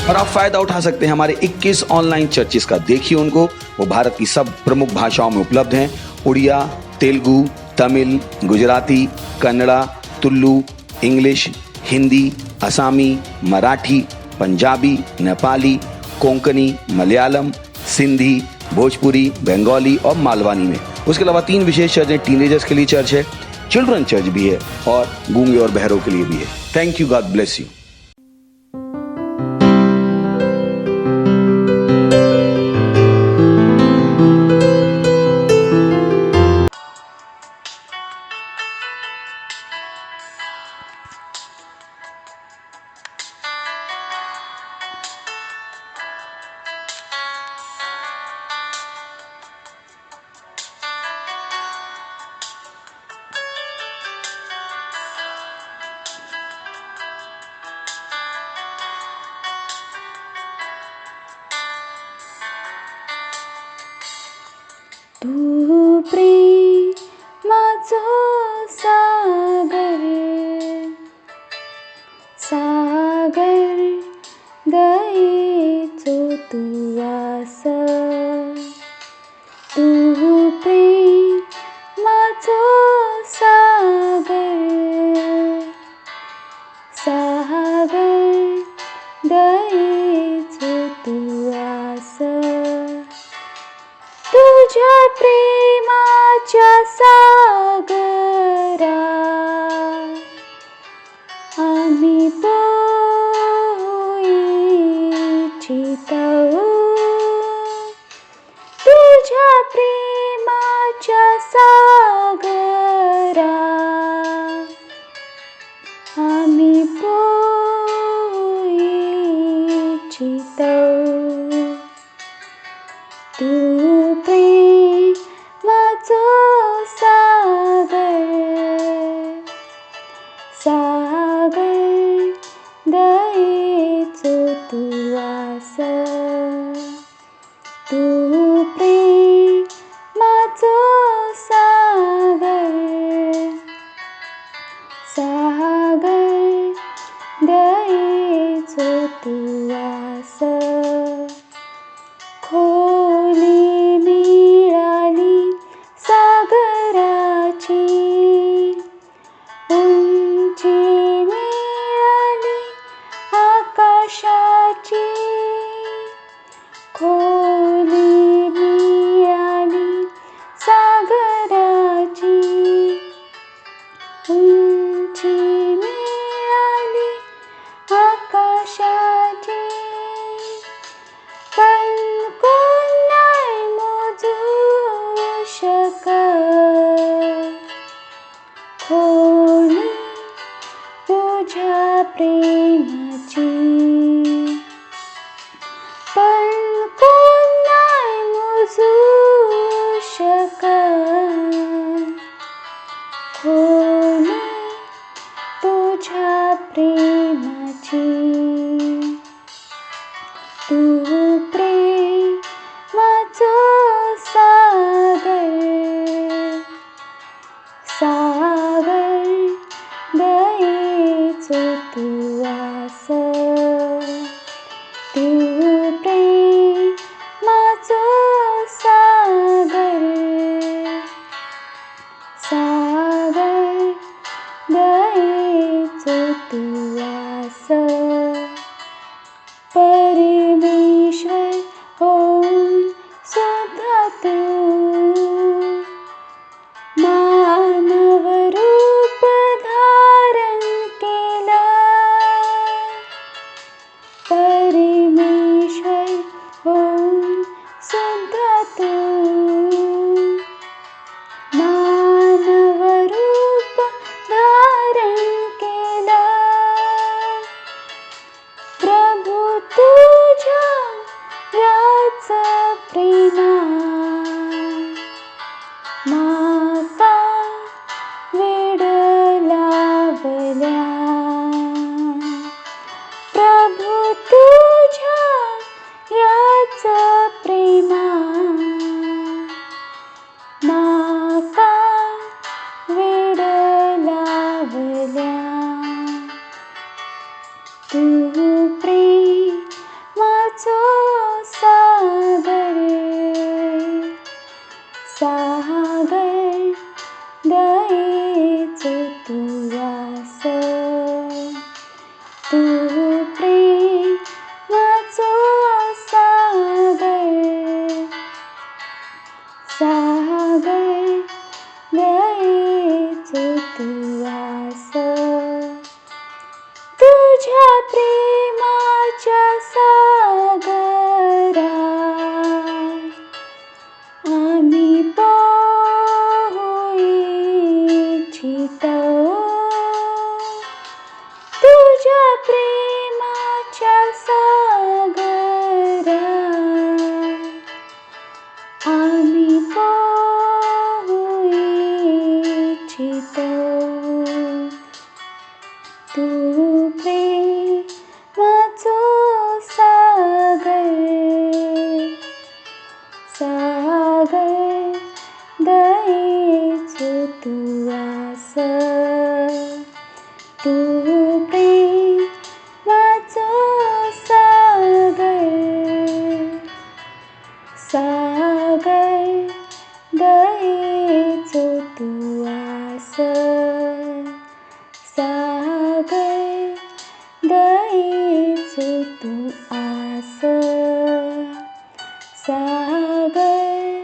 और आप फायदा उठा सकते हैं हमारे 21 ऑनलाइन चर्चेस का। देखिए उनको, वो भारत की सब प्रमुख भाषाओं में उपलब्ध हैं। उड़िया, तेलुगु, तमिल, गुजराती, कन्नड़ा, तुलु, इंग्लिश, हिंदी, असमी, मराठी, पंजाबी, नेपाली, कोंकणी, मलयालम, सिंधी, भोजपुरी, बंगाली और मालवानी में। उसके अलावा 3 विशेष चर्च हैं। टीनेजर्स के लिए चर्च है, चिल्ड्रन चर्च भी है और गूंगे और बहरों के लिए भी है। Thank you, God bless you. तू प्रेमाचो सागर, सागर दयेचो तू आस, तू प्रेमाचो सागर, सागर दयेचो तू आस, तुझ्या प्रेमाच्या सागरा आम्ही पोई इच्छितो, तुझ्या प्रेमाच्या सागरा आम्ही पोई इच्छितो, तू प्रेमाचो सागर, सागर दयेचो तू आस, तू प्रेमाचो सागर, सागर दयेचो तू आस, खोली मिळाली सागराची, उंची मिळाली आकाशाची, खोली मिळाली सागराची, उंची मिळाली आकाशाची, पण कोण नाही मोजू शकत खोली तुझ्या प्रेमाची, पण कोण नाही मोजू शकत खोली तुझ्या प्रेमाची, तू प्रेमाचो सागर, सागर दयेचो तू आस, तू प्रेमाचो सागर, सागर दयेचो तू आस, परमेश्वर होऊन सुद्धा तू मानव रूप धारण केलं, परमेश्वर होऊन सुद्धा तू मानव रूप धारण केलं, प्रभू तुझ्या याच प्रेमा माका वेड लावल्या, प्रभू तुझ्या याच प्रेमा माका वेड लावल्या, तू प्रेमाचो तू आस सागर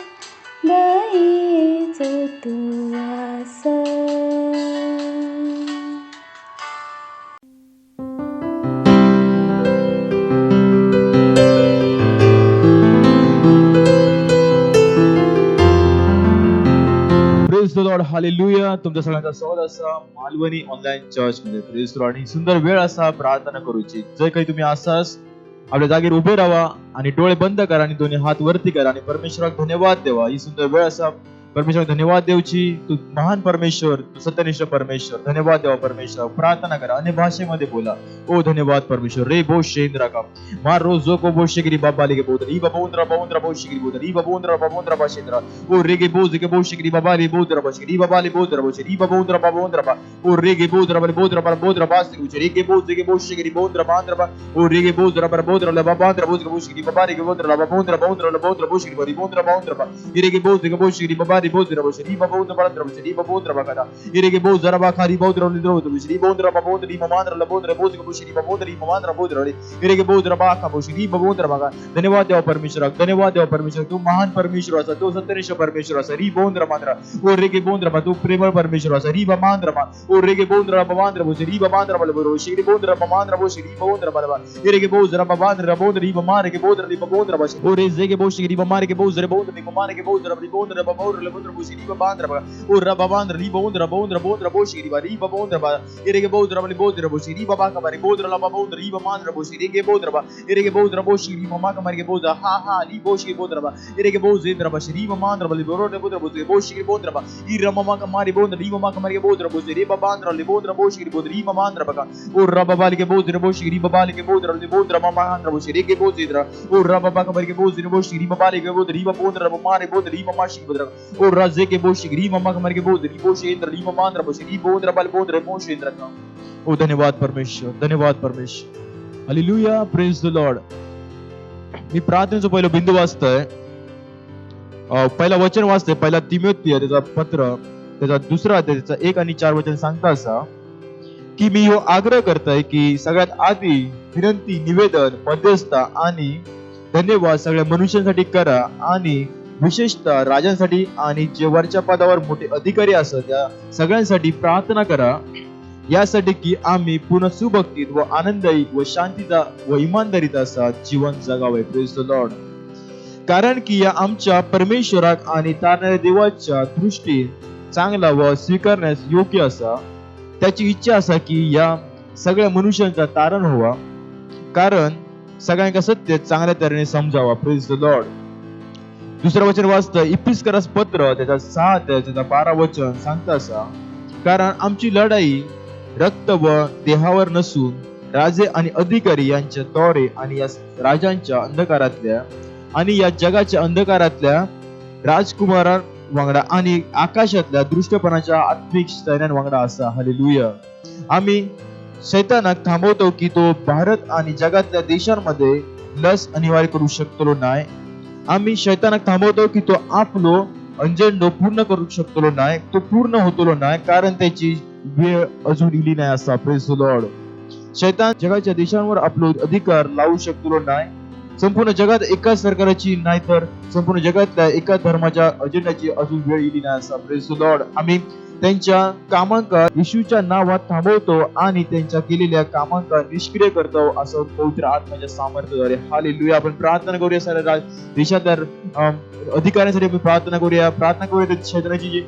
दयेचो तू आस. Praise the Lord, hallelujah. तुमच्या सगळ्यांचा स्वागत असा मालवणी ऑनलाईन चर्च मध्ये. Praise the Lord. ही सुंदर वेळ असा प्रार्थना करूची. जर काही तुम्ही असाच आपल्या जागेवर उभे राहा आणि डोळे बंद करा आणि दोन्ही हात वरती करा आणि परमेश्वराक धन्यवाद देवा. ही सुंदर वेळ असा परमेश्वर धन्यवाद देवची. तू महान परमेश्वर, तू सत्यनिष्ठ परमेश्वर. धन्यवाद देवा परमेश्वर. प्रार्थना करा, अन्य भाषेमध्ये बोला. ओ धन्यवाद परमेश्वर. रे बो शेंद्रा का मार रोज जो को बो शेगरी बाबा लेगे बोदर ई बाबोंद्रा बाबोंद्रा बो शेगरी बोदर ई बाबोंद्रा बाबोंद्रा बा शेंद्रा ओ रेगे बोज के बो शेगरी बाबा ले बोदर बा शेगरी बाबा ले बोदर बो शेगरी बाबोंद्रा बाबोंद्रा बा ओ रेगे बोदरा बा बोदरा बा बोदरा बा से रेगे बोज के बो शेगरी बोदरा बांद्रा बा ओ रेगे बोदरा बा बोदरा ले बाबा बोज के बो शेगरी बाबा रे बोदरा ला बाबोंद्रा बाबोंद्रा ले बोदरा बो शेगरी बोदरा बांद्रा बा रेगे बोज के बो शेगरी बाबा रे बोदरा बो शेगरी बाबोंद्रा बांद्रा बो शेगरी बाबोंद्रा बा का रेगे बोज जरा बा खारी बोदरा ले दरो तो शेगरी बोदरा बाबोंद्रा री मांद्रा ले बोदरा बोज के बो शेगरी बाबोंद्रा री मांद्रा बोदरा रे रेगे बोदरा बा का बो शेगरी बाबोंद्रा बा. धन्यवाद देवा परमेश्वर. धन्यवाद देवा परमेश्वर. तू महान परमेश्वर असा, तू सत्यनिष्ठ परमेश्वर असा. री बोंद्रा मांद्रा ओ रेगे बोंद्रा बा तू प्रेमळ परमेश्वर असा. री बा मांद्रा मा ओ रेगे बोंद्रा बा मांद्रा बो री बा मांद्रा बा बरो शेगरी बोंद्रा बा मांद्रा बो शेगरी बोंद्रा बा बा रेगे बोंद्रा बा मांद्रा बोंद्रा री बा मारे के बोंद्रा री बा बोंद्रा बा ओ रे जेगे बो शेगरी बा मारे के बोंद्रा बोंद्रा री बा मारे के बोंद्रा री बोंद्रा बा बोंद्रा ले बोंद्रा बो शेगरी बा मांद्रा बा ओ रा बा मांद्रा री बोंद्रा बोंद्रा बोंद्रा बो शेगरी बा री बा बोंद्रा बा रेगे बोंद्रा बा बोंद्रा बो शेगरी बा का बारे बोंद्रा ला बा बोंद्रा री बा मांद्रा बो शेगरी के बोंद्रा बा रेगे बोंद्रा बो शेगरी बा मा का मारे के बोंद्रा हा हा ली बो शेगरी बोंद्रा बा रेगे बो जेंद्रा बा शेगरी बा मांद्रा बा बोरो ले बोंद्रा बो शेगरी बोंद्रा बा ई रा मा का मारे बोंद्रा री मा का मारे के बोंद्रा बो रे बा बांद्रा ले बोंद्रा बो शेगरी बोंद्रा री मा मांद्रा बा का ओ रा बा ले के बोंद्रा बो शेगरी बा ले के बोंद्रा ले बोंद्रा मा मांद्रा बो शेगरी के बोंद्रा ओ रा बा का मारे के बोंद्रा बो शेगरी बा ले के बोंद्रा री बा बोंद्रा बा मारे बोंद्रा री मा शेगरी बोंद्रा ओ रा जे के बो शेगरी मा का मारे के बोंद्रा री बो शेंद्रा री मा मांद्रा बो शेगरी बोंद्रा बा बोंद्रा बो शेंद्रा का. ओ धन्यवाद परमेश्वर. धन्यवाद परमेश्वर. हालेलुया. Praise the Lord. मी प्रार्थनेचं पहिलं बिंदू वाचतोय. पहिला वचन वाचतोय. पहिला तिमोथी त्याचा पत्र त्याचा दुसरा त्याचा 1 आणि 4 वचन सांगता असा की मी ह्यो आग्रह करताय की सगळ्यात आधी विनंती, निवेदन, मध्यस्थता आणि धन्यवाद सगळ्या मनुष्यांसाठी करा आणि विशेषतः राजांसाठी आणि जे वरच्या पदावर मोठे अधिकारी असतात त्या सगळ्यांसाठी प्रार्थना करा, यासाठी की आम्ही पूर्ण सुभक्तीत व आनंदायी व शांतीचा व इमानदारीचा असा जीवन जगावे. Praise the Lord. कारण की या आमच्या परमेश्वराक आणि तारणाऱ्या देवाच्या दृष्टीत चांगला व स्वीकारण्यास योग्य असा त्याची इच्छा असा की या सगळ्या मनुष्यांचा तारण व्हावा, कारण सगळ्यांका सत्य चांगल्या तऱ्हेने समजावा. Praise the Lord. दुसरं वचन वाचतं इफिसकरास पत्र त्याचा 6 त्याचा 12 वचन सांगता असा कारण आमची लढाई रक्त व देहावर नसून राजे आणि अधिकारी यांच्या द्वारे आणि या राजांच्या अंधकारातल्या आणि या जगाच्या अंधकारातल्या राजकुमारा वांगडा आणि आकाशातल्या दृष्टपणाच्या आत्मिक सैन्यांवांगडा असा. हालेलुया. आम्ही शैतानाक थांबवतो की तो भारत आणि जगातल्या देशांमध्ये लस अनिवार्य करू शकतो नाही. आम्ही शैतानाक थांबवतो की तो आपलो अंजेंडो पूर्ण करू शकतो नाही, तो पूर्ण होतो नाही, कारण त्याची वेळ अजून इली नाही असा. Praise the Lord. शैतान जगाच्या देशांवर आपलो अधिकार लावू शकतो नाही. संपूर्ण जगात एकाच सरकाराची नाही तर संपूर्ण जगातल्या एका धर्माच्या अजेंडाची अजून वेळ इली नाही असा. Praise the Lord. आम्ही त्यांच्या कामांका येशूच्या नावात थांबवतो आणि त्यांच्या केलेल्या कामांका निष्क्रिय करतो असं पवित्र आत्म्याच्या सामर्थ्याद्वारे. हालेलुया. आपण प्रार्थना करूया साऱ्या देशातल्या अधिकाऱ्यांसाठी आपण प्रार्थना करूया. प्रार्थना करूया शैतानाची जी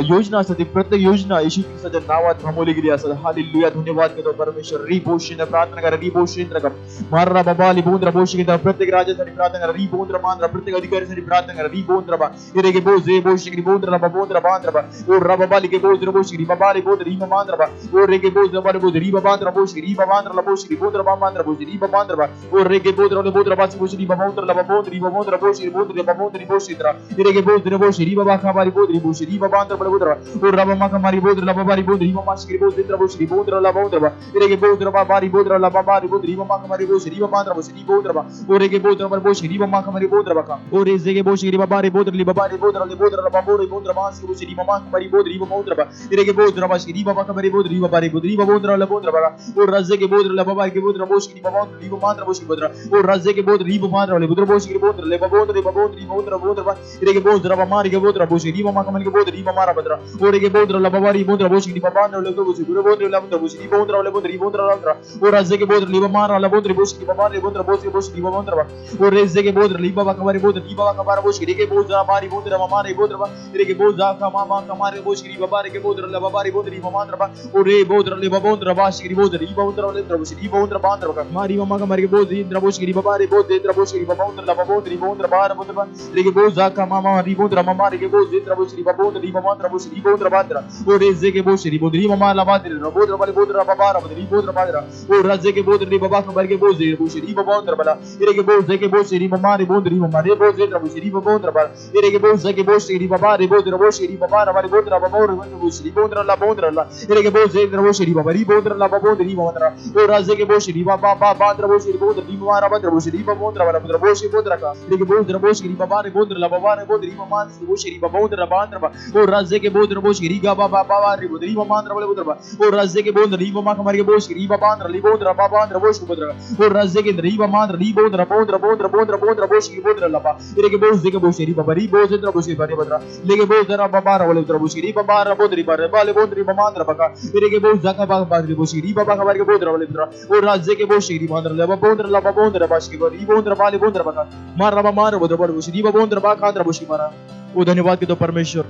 योजना असते ती प्रत्येक योजना येशू ख्रिस्ताच्या नावात थांबवली गेली असतात. हालेलुया. धन्यवाद करतो परमेश्वर. री बोशेंद्र प्रार्थना करा. री बोशेंद्र का मारा बाबा ली बोंद्रा बोशेंद्र प्रत्येक राज्यासाठी प्रार्थना करा. री बोंद्रा मांद्रा प्रत्येक अधिकाऱ्यासाठी प्रार्थना करा. री बोंद्रा बा इरेगे बोजे बोशेंद्र बोंद्रा बा बोंद्रा बांद्रा बा ओ रा बाबा ली बोद्र बोशरी बाबा रे बोद्र री बांद्रा बा ओ रेगे बोद्र बारे बोद्र री बांद्रा बोशरी री बांद्रा ला बोशरी बोद्र बांद्रा बोशरी री बांद्रा बा ओ रेगे बोद्र ले बोद्र बास बोशरी बांद्रा ला बोद्र री बांद्रा बोशरी बोद्र बा बोद्र बोशरी त्रा रेगे बोद्र बोशरी बाबा का बारी बोद्र बोशरी बांद्रा बा बोद्र ओ रा बाबा का मारी बोद्र ला बारी बोद्र री बाबा श्री बोद्र बोशरी बोद्र ला बोद्र बा रेगे बोद्र बा बारी बोद्र ला बाबा री बोद्र री बाबा का मारी बोशरी बांद्रा बोशरी बोद्र बा ओ रेगे बोद्र बा बोशरी बाबा का मारी बोद्र बा का ओ रे जेगे बोशरी बाबा रे बोद्र ली बाबा रे बोद्र ला बाबा रे बोद्र बा श्री बोशरी बाबा का मारी बोद्र री बाबा बोध रबा इरेगे बोध रबा श्री बाबा कबरी बोध री बाबा री बोध रबा बोध रबा ओ राज्य के बोध बाबा के बोध रबो श्री बाबा री बाबा रबो श्री बोध ओ राज्य के बोध री बाबा रबो बोध रबो श्री बोध ले बाबा रे बाबा री बोध रबा इरेगे बोध रबा मार के बोध रबो श्री बाबा कमल के बोध री बाबा रबा ओ रे के बोध रबा बाबा री बोध रबो श्री बाबा रबो बोध श्री बोध रबो श्री बोध रबा ओ राज्य के बोध री बाबा रबा बोध रबो श्री बाबा रे बोध रबो श्री बाबा रबा ओ राज्य के बोध री बाबा कमल बोध री बाबा कमर रबो श्री के बोध रबा री बोध रबा मार बोध रबा इरेगे बोध जा का मामा कमर रबो श्री बाबा रे के बोध रबा बाबा री बोध री बाबा रबा ओ रे बोध रबा बोध रबा श्री बोध री बोध रबा श्री बोध रबा रबा मारी मामा कमर के बोध री रबो श्री बाबा रे बोध रबो श्री बाबा रबा बोध री बोध रबा रबा रे के बोध जा का मामा री बोध रबा मार के बोध रबो श्री बाबा री बाबा रबो श्री बोध रबा ओ रे जे के बोध श्री बोध री मामा लबा रे बोध रबा बोध रबा बाबा रबा री बोध रबा ओ राज्य के बोध री बाबा कमर के बोध रबो श्री बाबा रबा रे के बोध जे के बोध श्री मामा रे बोध री मामा रे बोध रबो श्री बाबा रबा रे के बोध जे के बोध श्री बाबा रे बोध रबो श्री बाबा रबा रे बोध रबा रबो श्री बोध रबा रे के बोध जे रबो श्री बाबा री बोध रबा बोध री बाबा ओ राज्य के बोध श्री बाबा बाबा रबो श्री बोध री मामा रबा रबो श्री बाबा रबो श्री बोध रका रे के बोध रबो श्री बाबा रे बोध रबा रे बोध री मामा रबो श्री बाबा रबा ओ राज्य के बोध रबो श्री गा बाबा रे बोध री मामा रबा ओ राज्य के बोध री मामा कमर के बोध श्री बाबा रे बोध रबा रबो श्री बोध ओ राज्य के री मामा री बोध रबो श्री बोध रबा रे के बोध जे के बोध श्री बाबा री बोध रबो श्री बाबा रबा ले के बोध रबा रबो श्री बाबा रबो री बाबा ले बोध री मामा रबा रे के बोध जाका बाबा रे बोध श्री बाबा कमर के बोध रबा ओ राज्य के बोध श्री मामा रबा बोध रबा श्री री बोध रबा ले बोध रबा मार रबा मार बोध रबा श्री बाबा बोध रबा खान रबो श्री मारा ओ धन्यवाद के तो परमेश्वर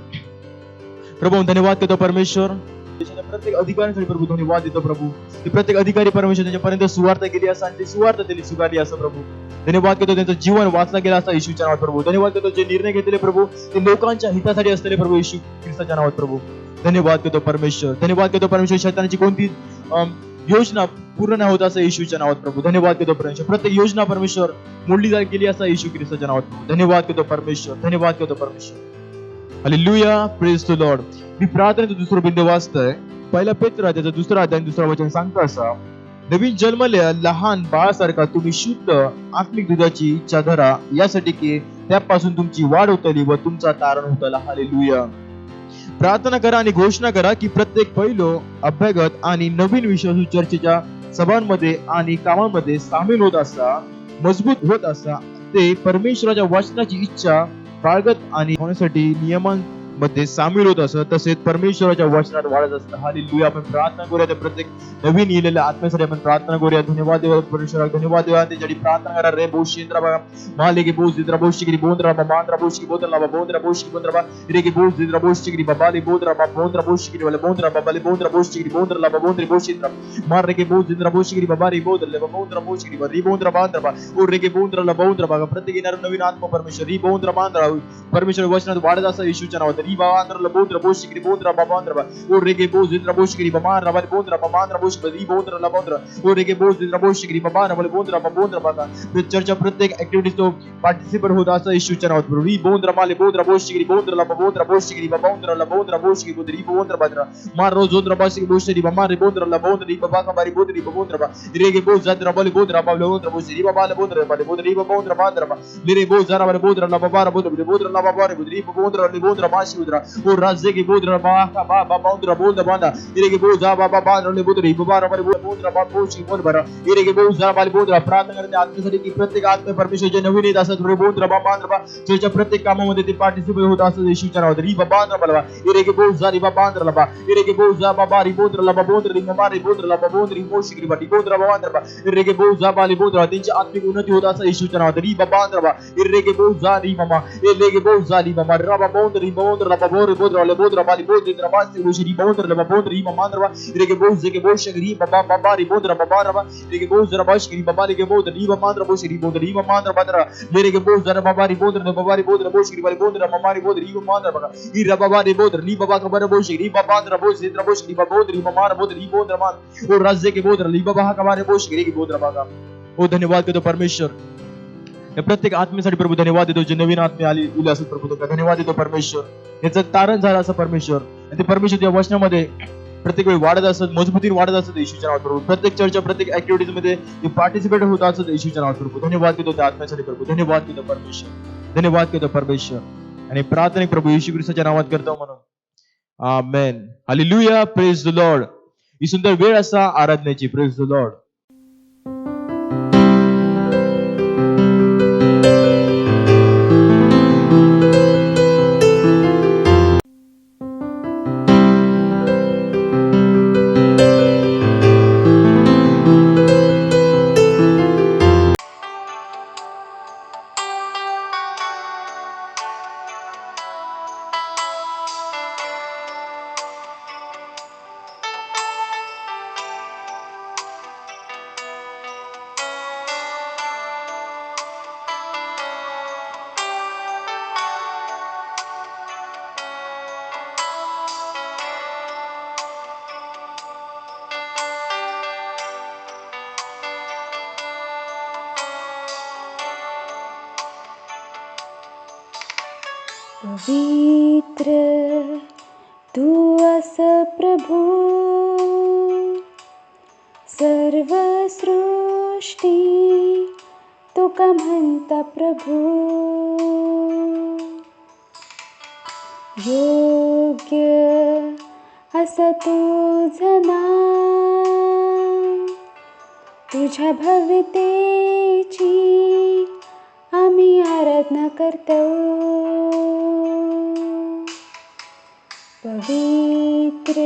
प्रभु धन्यवाद के तो परमेश्वर देशाच्या प्रत्येक अधिकाऱ्यांसाठी प्रभू धन्यवाद देतो प्रभू ते प्रत्येक अधिकारी परमेश्वर त्यांच्यापर्यंत सुवार्थ गेली असं आणि ते सुवार्थ त्यांनी स्वीकारली असं प्रभू धन्यवाद करतो त्यांचं जीवन वाचला गेला असता येशूच्या नावात प्रभू धन्यवाद करतो जे निर्णय घेतलेले प्रभू ते लोकांच्या हितासाठी असलेले प्रभू येशू ख्रिस्ताच्या नावात प्रभू धन्यवाद करतो परमेश्वर धन्यवाद करतो परमेश्वर शैतानाची कोणती योजना पूर्ण नाही होत असं येशूच्या नावात प्रभू धन्यवाद करतो परमेश्वर प्रत्येक योजना परमेश्वर मोडली गेली असं येशू ख्रिस्ताच्या नावात प्रभू धन्यवाद करतो परमेश्वर धन्यवाद करतो परमेश्वर हालेलुया प्रेज टू लॉर्ड मी प्रार्थनेचं दुसरं बिंदू वाचतोय पहिला पेत्र त्याचं दुसरा अध्याय दुसरा वचन सांगतो असा नवीन जन्मलेल्या लहान बाळासारखा तुम्ही शुद्ध आत्मिक दुधाची इच्छा धरा यासाठी की त्यापासून तुमची वाढ होतली व तुमचा तारण होतला हालेलुया प्रार्थना करा आणि घोषणा करा की प्रत्येक पैलू अभ्यागत आणि नवीन विश्वासू चर्चेच्या सभांमध्ये आणि कामांमध्ये सामील होत असा मजबूत होत असा ते परमेश्वराच्या वचनाची इच्छा बाळगत आणि होण्यासाठी नियमांमध्ये सामील होत असत तसेच परमेश्वराच्या वचनात वाढत असतं हालेलुया आपण प्रार्थना करूया त्या प्रत्येक नवीन येलेल्या आत्म्यासाठी आपण प्रार्थना करूया धन्यवाद देवा परमेश्वरा धन्यवाद देवा त्यासाठी प्रार्थना करा रे बोशिंद्रा बघा माले के बोज दिद्रा बोशिगिरी बोंद्रा मांद्रा बोशिगी बोंद्रा बोंद्रा बोशिगी बोंद्रा रे के बोज दिद्रा बोशिगिरी बाबाले बोंद्रा बोंद्रा बोशिगिरी वाले बोंद्रा बाबाले बोंद्रा बोशिगिरी बोंद्रा ला बोंद्री बोशिंद्रा मार रे के बोज दिद्रा बोशिगिरी बाबारी बोंद्रा बोंद्रा बोशिगिरी री बोंद्रा बांद्रा और रे के बोंद्रा ला बोंद्रा बघा प्रत्येक येणारा नवीन आत्मा परमेश्वर री बोंद्रा बांद्रा परमेश्वर वचनात वाढत असं येशूच्या नावात री बांद्रा ला बोंद्रा बोशिगिरी बोंद्रा बांद्रा और रे के बोज दिद्रा बोशिगिरी बाबा रा बोंद्रा बांद्रा बोशिगिरी बोंद्रा ला बोंद्रा और रे के बोज दिद्रा बोशिगिरी बाबा रा बोंद्रा बघा चर्चा प्रत्येक ऍक्टिव्हिटीज तो पार्टिसिपेट होत असं येशूच्या नावात री बोंद्रा माले बोंद्रा बोशिगिरी बोंद्रा ला बोंद्रा बोशिगिरी बोंद्रा ला बोंद्रा बोशिगिरी री बोंद्रा बांद्रा मार रोज जोंद्रा बोशिगिरी बोशिगिरी बाबा रे बोंद्रा ला बोंद्री बाबा का बारी बोंद्री बोंद्रा रे के बोज जाद्रा बोले बोंद्रा बाबा बोंद्रा बोशिगिरी बाबा ला बोंद्रा बाले बोंद्री बोंद्रा बांद्रा रे बोज जरा बारे बोंद्रा ला बाबा रा बोंद्रा ला बाबा रे बोंद्री बोंद्रा ले बोंद्रा माशी उद्रा और राज्य के बोंद्रा बाबा बाबा बोंद्रा बोंद्रा बांदा रे के बोज जा बाबा बांद्रा ले बोंद्री बाबा रा बारे बोंद्रा बाबा बोशी बोल बरा रे के बोज जरा बाले बोंद्रा प्रार्थना करते आत्म्यासाठी की प्रत्येक आत्मे परमेश्वर जे नवीन येत असतात बोंद्रा बाबा बांद्रा चर्चा प्रत्येक कामामध्ये ते पार्टिसिपेट होत असतात येशूच्या नावात री बाबा बांद्रा बलवा रे के बोज जा री बाबा बांद्रा ला बा रे के बोज जा बाबा री बोंद्रा ला बाबा बोंद्री मामा रे बोंद्रा ला बाबा बोंद्री मोशिगिरी बाटी बोंद्रा बाबा बांद्रा रे के बोज जा बाले बोंद्रा त्यांची आत्मिक उन्नती होत असतात येशूच्या नावात री बाबा बांद्रा बा रे के बोज जा री मामा रे के बोज जा री मामा रा बाबा बोंद्री बोंद्रा ला बाबा बोंद्रा ला बोंद्रा बाली बोंद्री बास्ती मोशिगिरी बोंद्रा ला बाबा बोंद्री मामा बांद्रा रे के बोज जे के बोज शगरी बाबा बाबा री बोंद्रा बाबा रा रे के बोज जरा बाशिगिरी बाबा रे के बोंद्रा री बाबा बांद्रा बोशिगिरी बोंद्रा री बाबा बांद्रा बांद्रा रे के बोज जरा बाबा री बोंद्रा बाबा री बोंद्रा बोशिगिरी बाली बोंद्रा मामा री बोंद्रा री बाबा बांद्रा बघा ई रा बाबा री बोंद्रा री बाबा का बारे बोशिगिरी बाबा बांद्रा बोशिगिरी बोशिगिरी बाबा बोंद्री मामा रा बोंद्री बोंद्रा मान और राज्य के बोंद्रा री बाबा का बारे बोशिगिरी की बोंद्रा बघा ओ धन्यवाद करतो परमेश्वर या प्रत्येक आत्मेसाठी प्रभू धन्यवाद देतो जे नवीन आत्मे आली असं प्रभू धन्यवाद देतो परमेश्वर याचं तारण झालं असं परमेश्वर आणि ते परमेश्वर त्या वचनामध्ये प्रत्येक वेळी वाढत असत मजबूतीने वाढत असत येशूच्या नावात प्रभू प्रत्येक चर्चा प्रत्येक ऍक्टिव्हिटीज मध्ये ते पार्टिसिपेट होत असत येशूच्या नावात प्रभू धन्यवाद देतो त्या आत्म्यासाठी प्रभू धन्यवाद देतो परमेश्वर धन्यवाद देतो परमेश्वर आणि प्रार्थना प्रभू येशू ख्रिस्ताच्या नावात करतो म्हणून amen. Hallelujah. Praise the Lord. ही सुंदर वेळ असा आराधनेची. Praise the Lord. पवित्र तू अस प्रभू, सर्व सृष्टी तुका म्हणता प्रभू. योग्य असं तुझं नाव, तुझ्या भव्यतेची आम्ही आराधना करतो. पवित्र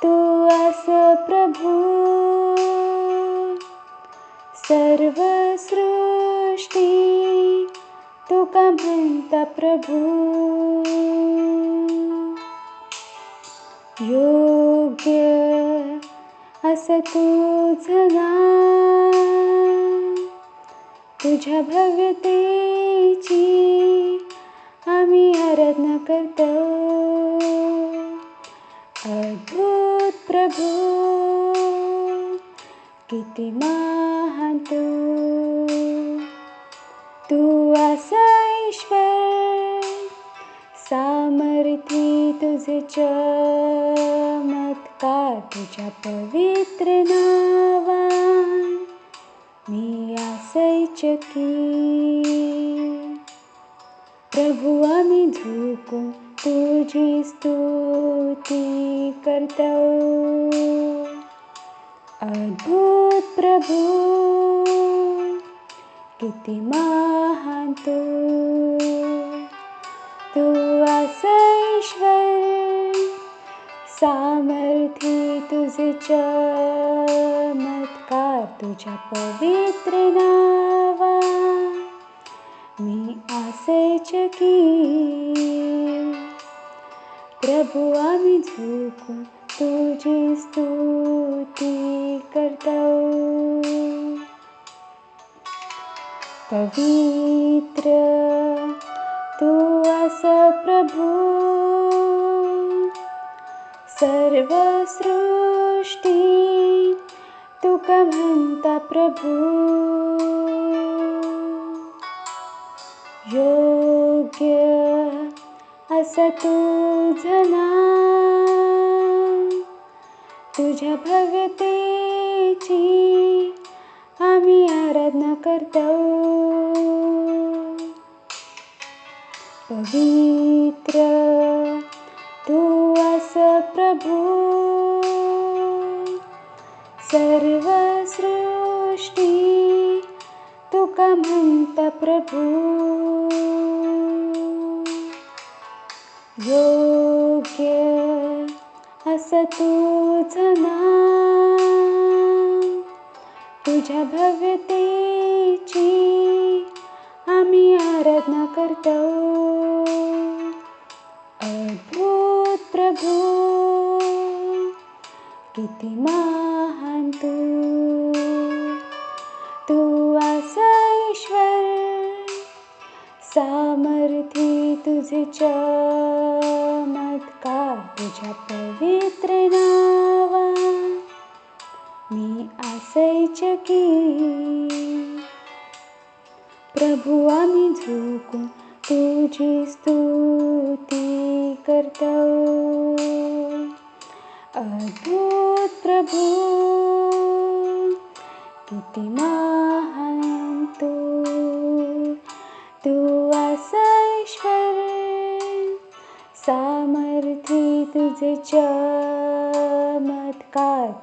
तू अस प्रभू, सर्व सृष्टी तुका म्हणता प्रभू. योग्य असं तुझं नाव, तुझ्या भव्यतेची आम्ही आराधना करतो. अद्भुत प्रभू, किती महान तू असा ईश्वर, सामर्थी तुझे चमत्कार, तुझ्या पवित्र नावान मी आश्चर्यचकित. प्रभू आम्ही झुकून तुझी स्तुती करतो. अद्भुत प्रभू, किती महान तू असा ईश्वर, सामर्थी तुझे चमत्कार, तुझ्या पवित्र नावा मी आश्चर्यचकित. प्रभू आम्ही झुकून तुझी स्तुती करतो. पवित्र तू असं प्रभू, सर्व सृष्टी तुका म्हणता प्रभू. योग्य असं तुझं नाव, तुझ्या भव्यतेची आम्ही आराधना करतो. पवित्र तू असं प्रभू, सर्व सृष्टी तुका म्हणता प्रभू. योग्य असं तुझं नाव, तुझ्या भव्यतेची आम्ही आराधना करतो. अद्भुत प्रभू, किती महान तू असा ईश्वर, सामर्थी तुझे चमत्कार, तुझ्या पवित्र नावा मी आश्चर्यचकित. प्रभू आम्ही झुकून तुझी स्तुती करतो. अद्भुत प्रभू, किती महान तू असा ईश्वर, सामर्थी माझे चमत्कार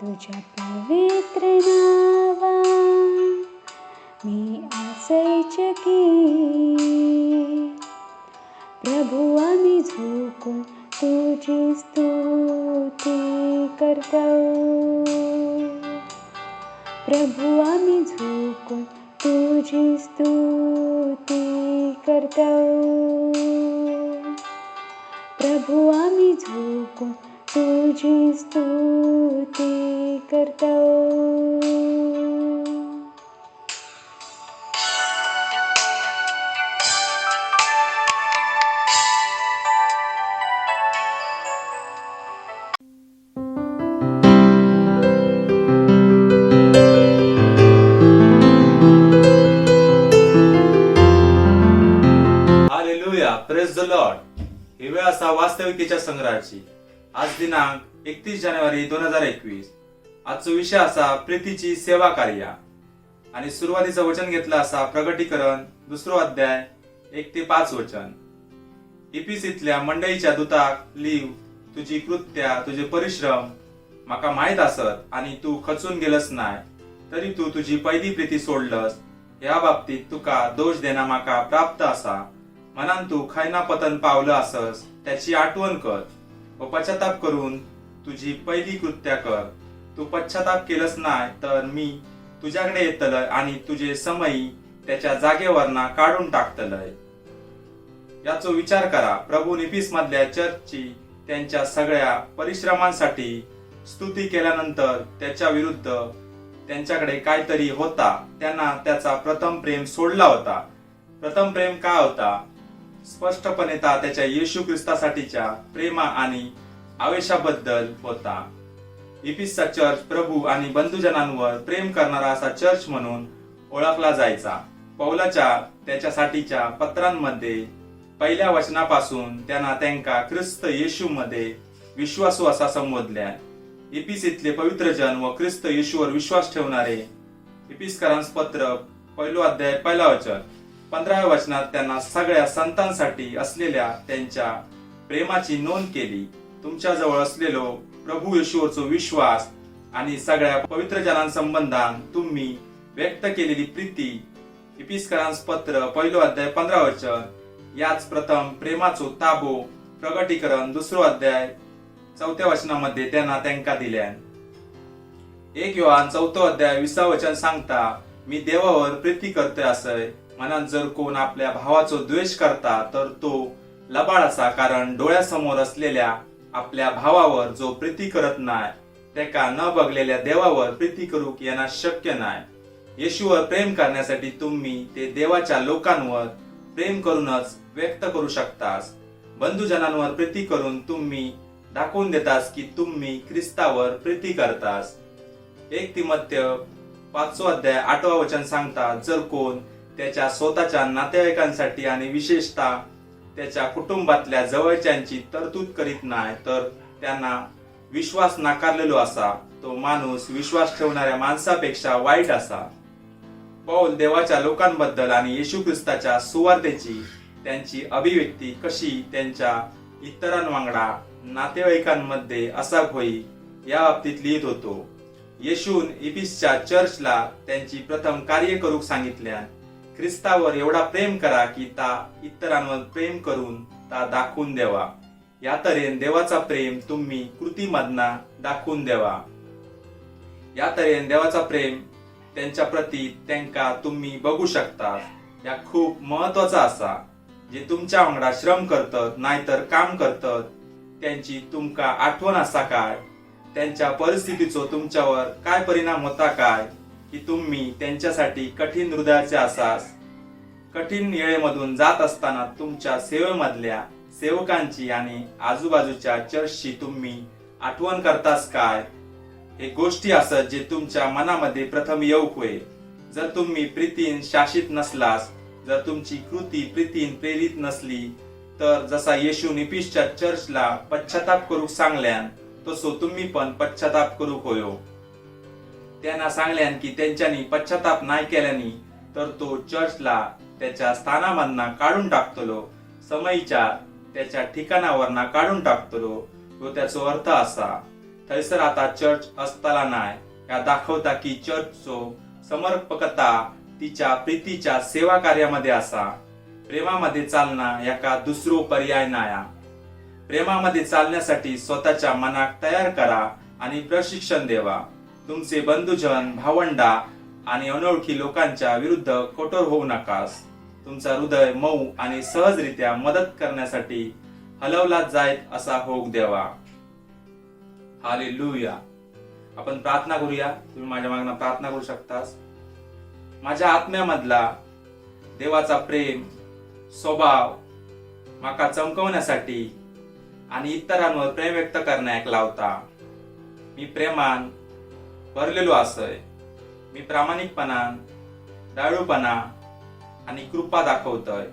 तुझ्या पवित्र नावा, मी आशयचकी प्रभु आम्ही झोकून तुझी स्तुती करतो. प्रभु आम्ही झोकून तुझी स्तुती करतो. प्रभु आम्ही झोकून तुझी स्तुती करतो. Hallelujah, praise the Lord. ही वेळ असा वास्तविकतेच्या संग्रहाची. आज दिनांक 31 जानेवारी 2021. आजचा विषय असा प्रीतीची सेवा कार्य. आणि सुरुवातीचं वचन घेतलं असा प्रगटीकरण 2 अध्याय 1 ते 5 वचन. इफिसीतल्या मंडळीच्या दूताक लिव, तुझी कृत्या तुझे परिश्रम माका माहित असत आणि तू खचून गेलस नाय, तरी तू तुझी पहिली प्रीती सोडलस. या बाबतीत तुका दोष देणा माका प्राप्त असा. मनान तू खायना पतन पावलं असस त्याची आठवण कर व पश्चाताप करून तुझी पहिली कृत्या कर. तू पश्चाताप केलंस नाय तर मी तुझ्याकडे येतलय आणि तुझे समयी त्याच्या जागेवरना काढून टाकतलय. याचा विचार करा. प्रभू इफिस मधल्या चर्चची त्यांच्या सगळ्या परिश्रमांसाठी स्तुती केल्यानंतर त्याच्या विरुद्ध त्यांच्याकडे काहीतरी होता. त्यांना त्याचा प्रथम प्रेम सोडला होता. प्रथम प्रेम काय होता? स्पष्टपणे त्याच्या येशू ख्रिस्तासाठीच्या प्रेमा आणि आवेशाबद्दल होता. इफिसचा चर्च प्रभू आणि बंधुजनांवर प्रेम करणारा असा चर्च म्हणून ओळखला जायचा. पौलाच्या त्याच्यासाठीच्या पत्रांमध्ये पहिल्या वचनापासून त्यांना त्यांका ख्रिस्त येशू मध्ये विश्वासू असा संबोधल्या. इफिसीतले पवित्र जन व ख्रिस्त येशूवर विश्वास ठेवणारे. इफिसकरांस पत्र 1 अध्याय 1 वचन. 15व्या वचनात त्यांना सगळ्या संतांसाठी असलेल्या त्यांच्या प्रेमाची नोंद केली. तुमच्या जवळ असलेलो प्रभू येशूवरचो विश्वास आणि सगळ्या पवित्र जनांसंबंधान तुम्ही व्यक्त केलेली प्रीती. इफिसकरांस पत्र 1 अध्याय 15 वचन. याच प्रथम प्रेमाचो ताबो प्रगटीकरण 2 अध्याय 4 वचनामध्ये त्यांना त्यांका दिल्या. 1 योहान 4 अध्याय 20 वचन सांगता, मी देवावर प्रीती करतोय असय. मनात जर कोण आपल्या भावाचो द्वेष करता तर तो लबाड असा, कारण डोळ्यासमोर असलेल्या आपल्या भावावर जो प्रीती करत नाय त्याका न बघलेल्या देवावर प्रीती करूक येणं शक्य नाय. येशूवर प्रेम करण्यासाठी तुम्ही ते देवाच्या लोकांवर प्रेम करूनच व्यक्त करू शकतास. बंधुजनांवर प्रीती करून तुम्ही दाखवून देतास की तुम्ही ख्रिस्तावर प्रीती करतास. 1 तिमोथेय 5 अध्याय 8 वचन सांगता, जर कोण त्याच्या स्वतःच्या नातेवाईकांसाठी आणि विशेषतः त्याच्या कुटुंबातल्या जवळच्यांची तरतूद करीत नाही तर त्यांना विश्वास नाकारलेलो असा. तो माणूस विश्वास ठेवणाऱ्या माणसापेक्षा वाईट असा. पौल देवाच्या लोकांबद्दल आणि येशू ख्रिस्ताच्या सुवार्तेची त्यांची अभिव्यक्ती कशी त्यांच्या इतरांवांगडा नातेवाईकांमध्ये असा होई या बाबतीत लिहित होतो. येशून इफिसच्या चर्चला त्यांची प्रथम कार्य करूक सांगितल्या. ख्रिस्तावर एवढा प्रेम करा की ता इतरांवर प्रेम करून ता दाखवून देवा. या तऱ्हेन देवाचा प्रेम तुम्ही कृतीमधना दाखवून देवा. या तऱ्हेन देवाचा प्रेम त्यांच्या प्रती त्यांका तुम्ही बघू शकता. या खूप महत्वाचा असा. जे तुमच्या वांगडा श्रम करतात नाहीतर काम करतात त्यांची तुमका आठवण असा काय? त्यांच्या परिस्थितीचो तुमच्यावर काय परिणाम होता काय की तुम्ही त्यांच्यासाठी कठीण हृदयाचे असास? कठीण वेळेमधून जात असताना तुमच्या सेवेमधल्या सेवकांची आणि आजूबाजूच्या चर्चची तुम्ही आठवण करतास काय? हे गोष्टी असत जे तुमच्या मनामध्ये प्रथम येऊक होय. जर तुम्ही प्रीतीन शासित नसलास, जर तुमची कृती प्रीतीन प्रेरित नसली तर जसा येशू इफिसच्या चर्चला पश्चाताप करूक सांगल्यान तसो तुम्ही पण पश्चाताप करूक होयो. त्यांना सांगल्यान की त्यांच्यानी पश्चाताप नाही केल्यानी तर तो चर्चला त्याच्या स्थानामधना काढून टाकतलो, समयीच्या त्याच्या ठिकाणावरना काढून टाकतलो. ह्यो त्याचो अर्थ असा. थंयसर आता चर्च असताना नाय ह्या दाखवता की चर्चचो समर्पकता तिच्या प्रीतीच्या सेवा कार्यामध्ये असा. प्रेमामध्ये चालना याका दुसरो पर्याय नाया. प्रेमामध्ये चालण्यासाठी स्वतःच्या मनाक तयार करा आणि प्रशिक्षण देवा. तुमचे बंधुजन, भावंडा आणि अनोळखी लोकांच्या विरुद्ध कठोर होऊ नकास. तुमचा हृदय मऊ आणि सहजरित्या मदत करण्यासाठी हलवला जायत असा होक द्यावा. हालेलुया. आपण प्रार्थना करूया. तुम्ही माझ्या मागणं प्रार्थना करू शकतास. माझ्या आत्म्यामधला देवाचा प्रेम स्वभाव माका चमकवण्यासाठी आणि इतरांवर प्रेम व्यक्त करण्याक लावता. मी प्रेमान भरलेलो असय. मी प्रामाणिकपणान, दयाळूपणा आणि कृपा दाखवतय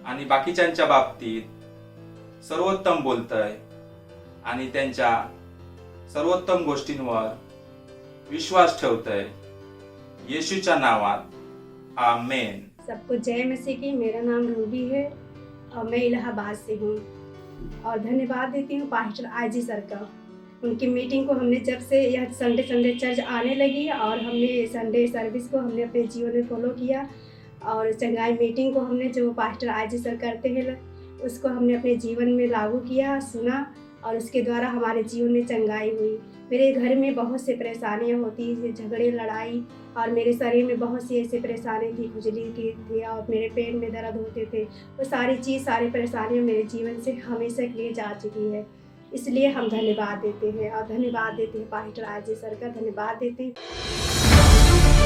आणि बाकीच्यांच्या बाबतीत सर्वोत्तम बोलतय आणि त्यांच्या सर्वोत्तम गोष्टींवर विश्वास ठेवतय. येशूच्या नावात आमेन. सबको जय मसीह की। मेरा नाम रूबी है और मैं इलाहाबाद से हूँ और धन्यवाद देती हूँ पास्टर आजी सर का। उनकी मीटिंग को हमने जब से यह संडे चर्च आने लगी और हमने संडे सर्विस को हमने अपने जीवन में फॉलो किया और चंगाई मीटिंग को हमने जो पास्टर आजी सर करते हैं उसको हमने अपने जीवन में लागू किया, सुना और उसके द्वारा हमारे जीवन में चंगाई हुई। मेरे घर में बहुत से परेशानियाँ होती थी, झगड़े, लड़ाई और मेरे शरीर में बहुत सी ऐसी परेशानी थी, खुजली की थी और मेरे पेट में दर्द होते थे। वो सारी परेशानियाँ मेरे जीवन से हमेशा के लिए जा चुकी है। इसलिए हम धन्यवाद देते हैं और धन्यवाद देते हैं पास्टर आजी सर का, धन्यवाद देते हैं।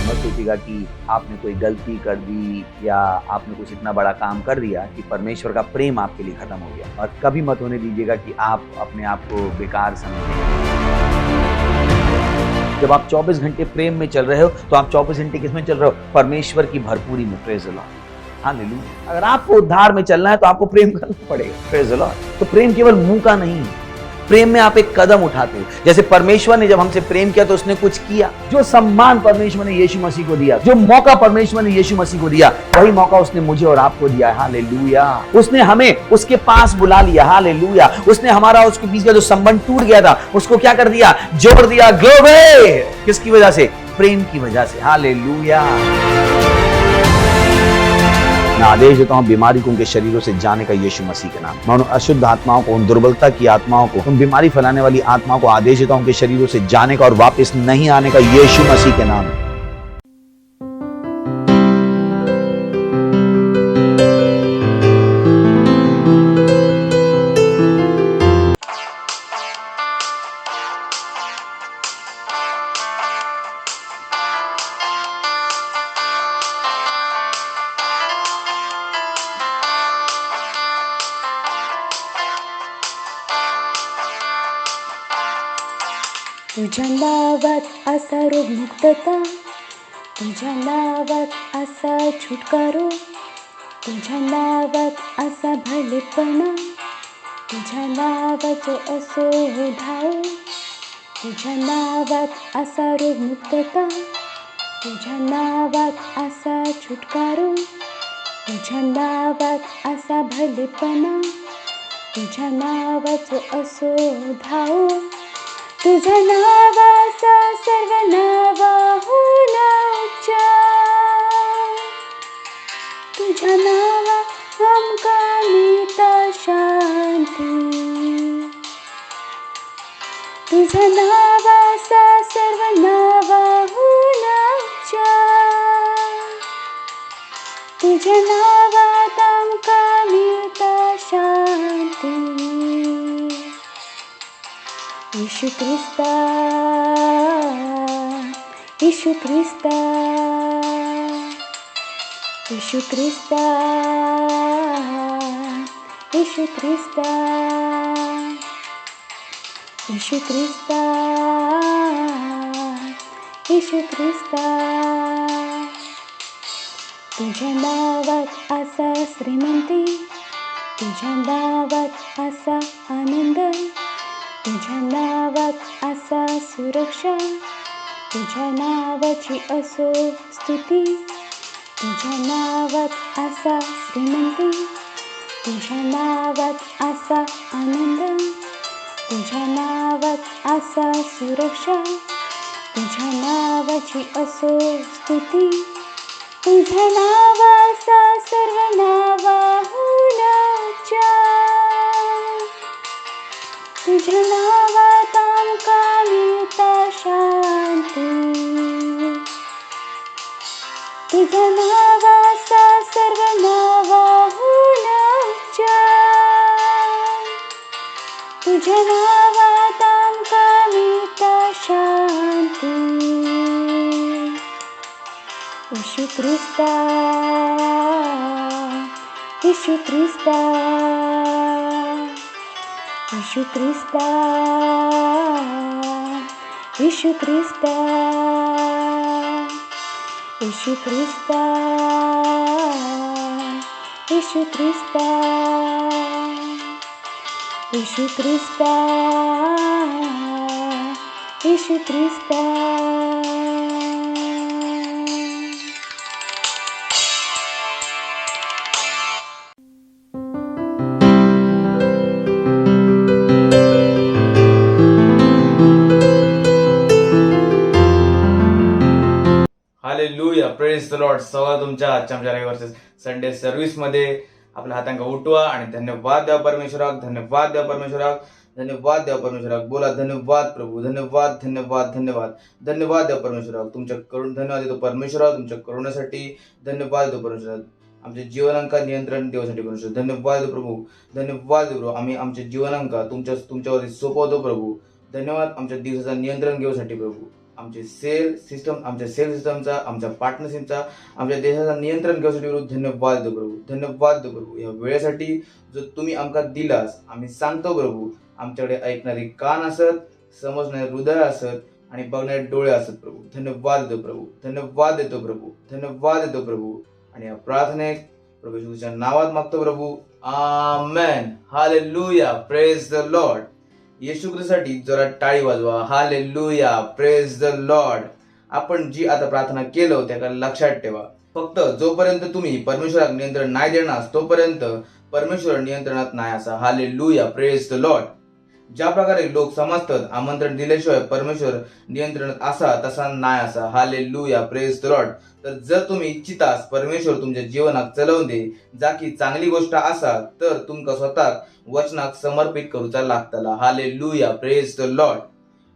मत सोचिएगा कि आपने कोई गलती कर दी या आपने कुछ इतना बड़ा काम कर दिया कि परमेश्वर का प्रेम आपके लिए खत्म हो गया। और कभी मत होने दीजिएगा कि आप अपने आप को बेकार समझें। जब आप 24 घंटे प्रेम में चल रहे हो तो आप 24 घंटे किसमें चल रहे हो? परमेश्वर की भरपूरी में। Praise the Lord, hallelujah. अगर आपको उद्धार में चलना है तो आपको प्रेम करना पड़ेगा। Praise the Lord. तो प्रेम केवल मुंह का नहीं, प्रेम में आप एक कदम उठाते हो। जैसे परमेश्वर ने जब हमसे प्रेम किया तो उसने कुछ किया। जो सम्मान परमेश्वर ने यीशु मसीह को दिया, जो मौका परमेश्वर ने यीशु मसीह को दिया, वही मौका उसने मुझे और आपको दिया। हालेलुया। उसने हमें उसके पास बुला लिया। हालेलुया। उसने हमारा उसके बीच का जो संबंध टूट गया था उसको क्या कर दिया? जोड़ दिया। ग्लोरी। किसकी वजह से? प्रेम की वजह से। हालेलुया। मैं आदेश देता हूं बीमारी को उनके शरीरों से जाने का यीशु मसीह के नाम। मैं उन अशुद्ध आत्माओं को, उन दुर्बलता की आत्माओं को, उन बीमारी फैलाने वाली आत्माओं को आदेश देता हूं उनके शरीरों से जाने का और वापस नहीं आने का यीशु मसीह के नाम। तुझ्या नावात असा रोग मुक्तता, तुझ्या नावात असा छुटकारो, तुझ्या नावात असा भलेपणा, तुझ्या नावाचो असो धाव, तुझ्या नावात असा रोग मुक्तता, तुझ्या नावात असा छुटकारो, तुझ्या नावात असा भलेपणा, तुझ्या नावाचो असो धाव, तुझ्या नावाचा सर्व नावाहून उच्चार, तुझ्या नावा आमका मिळता शांती, तुझ्या नावाचा सर्व नावाहून उच्चार, तुझ्या नावात आमका मिळता शांती। यीशु ख्रिस्ता, यीशु ख्रिस्ता, यीशु ख्रिस्ता, यीशु ख्रिस्ता, यीशु ख्रिस्ता, यीशु ख्रिस्ता। तुझ्या नावात असा श्रीमंती, तुझ्या नावात असा आनंद, तुझ्या नावात असा सुरक्षा, तुझ्या नावाची असो स्तुती, तुझ्या नावात असा श्रीमंती, तुझ्या नावात असा आनंद, तुझ्या नावात असा सुरक्षा, तुझ्या नावाची असो स्तुती, तुझ्या नावाचा सर्व नावाहून उच्चार. तुझ्या नावात आमका मिळता शांती, तुझ्या नावाचा सर्व नावाहून उच्चार. तुझ्या नावात आमका मिळता शांती. येशू ख्रिस्ता, येशू ख्रिस्ता, येशू ख्रिस्ता, येशू ख्रिस्ता, येशू ख्रिस्ता, येशू ख्रिस्ता, येशू ख्रिस्ता, येशू ख्रिस्ता. Hallelujah, praise the Lord. सगळं तुमच्या आजच्या आमच्या रविवारच्या संडे सर्व्हिस मध्ये आपल्या हातांका उठवा आणि धन्यवाद द्या परमेश्वराक, धन्यवाद द्या परमेश्वराक, धन्यवाद द्या परमेश्वराक. बोला धन्यवाद प्रभू, धन्यवाद धन्यवाद धन्यवाद धन्यवाद द्या परमेश्वराक. तुमच्या करून धन्यवाद देतो परमेश्वरा, तुमच्या करुणेसाठी धन्यवाद देतो परमेश्वरा. आमच्या जीवनांका नियंत्रण देवासाठी परमेश्वर धन्यवाद देतो प्रभू, धन्यवाद देतो प्रभू. आम्ही आमच्या जीवनांका तुमच्यावरती सोपवतो प्रभू. धन्यवाद आमच्या दिवसाचा नियंत्रण घेऊसाठी प्रभू. आमच्या सेल सिस्टमचा, आमच्या पार्टनरशिपचा, आमच्या देशाचा नियंत्रण घेण्यासाठी प्रभू धन्यवाद देतो प्रभू, धन्यवाद देतो प्रभू. या वेळेसाठी जो तुम्ही आमका दिलास आम्ही सांगतो प्रभू. आमच्याकडे ऐकणारी कान असत, समजणारे हृदय असत आणि बघणारे डोळे असत प्रभू. धन्यवाद देतो प्रभू, धन्यवाद देतो प्रभू, धन्यवाद देतो प्रभू. आणि या प्रार्थनेत प्रभू येशूच्या नावात मागतो प्रभू. आमेन. Hallelujah, praise the Lord. येशू ख्रिस्तासाठी जोरात टाळी वाजवा. Hallelujah, praise the Lord. आपण जी आता प्रार्थना केलो त्याला लक्षात ठेवा. फक्त जोपर्यंत तुम्ही परमेश्वराला नियंत्रण नाही देणार तोपर्यंत परमेश्वर नियंत्रणात नाही असा. Hallelujah, praise the Lord. ज्या प्रकारे लोक समजतात आमंत्रण दिल्याशिवाय परमेश्वर नियंत्रणात असा तसा नाही असा. Hallelujah, praise the Lord. तर जर तुम्ही इच्छितास परमेश्वर तुमच्या जीवनात चलवून दे जा की चांगली गोष्ट असा तर तुमका स्वतः वचनाक समर्पित करूचा लागतला. Hallelujah, praise the Lord.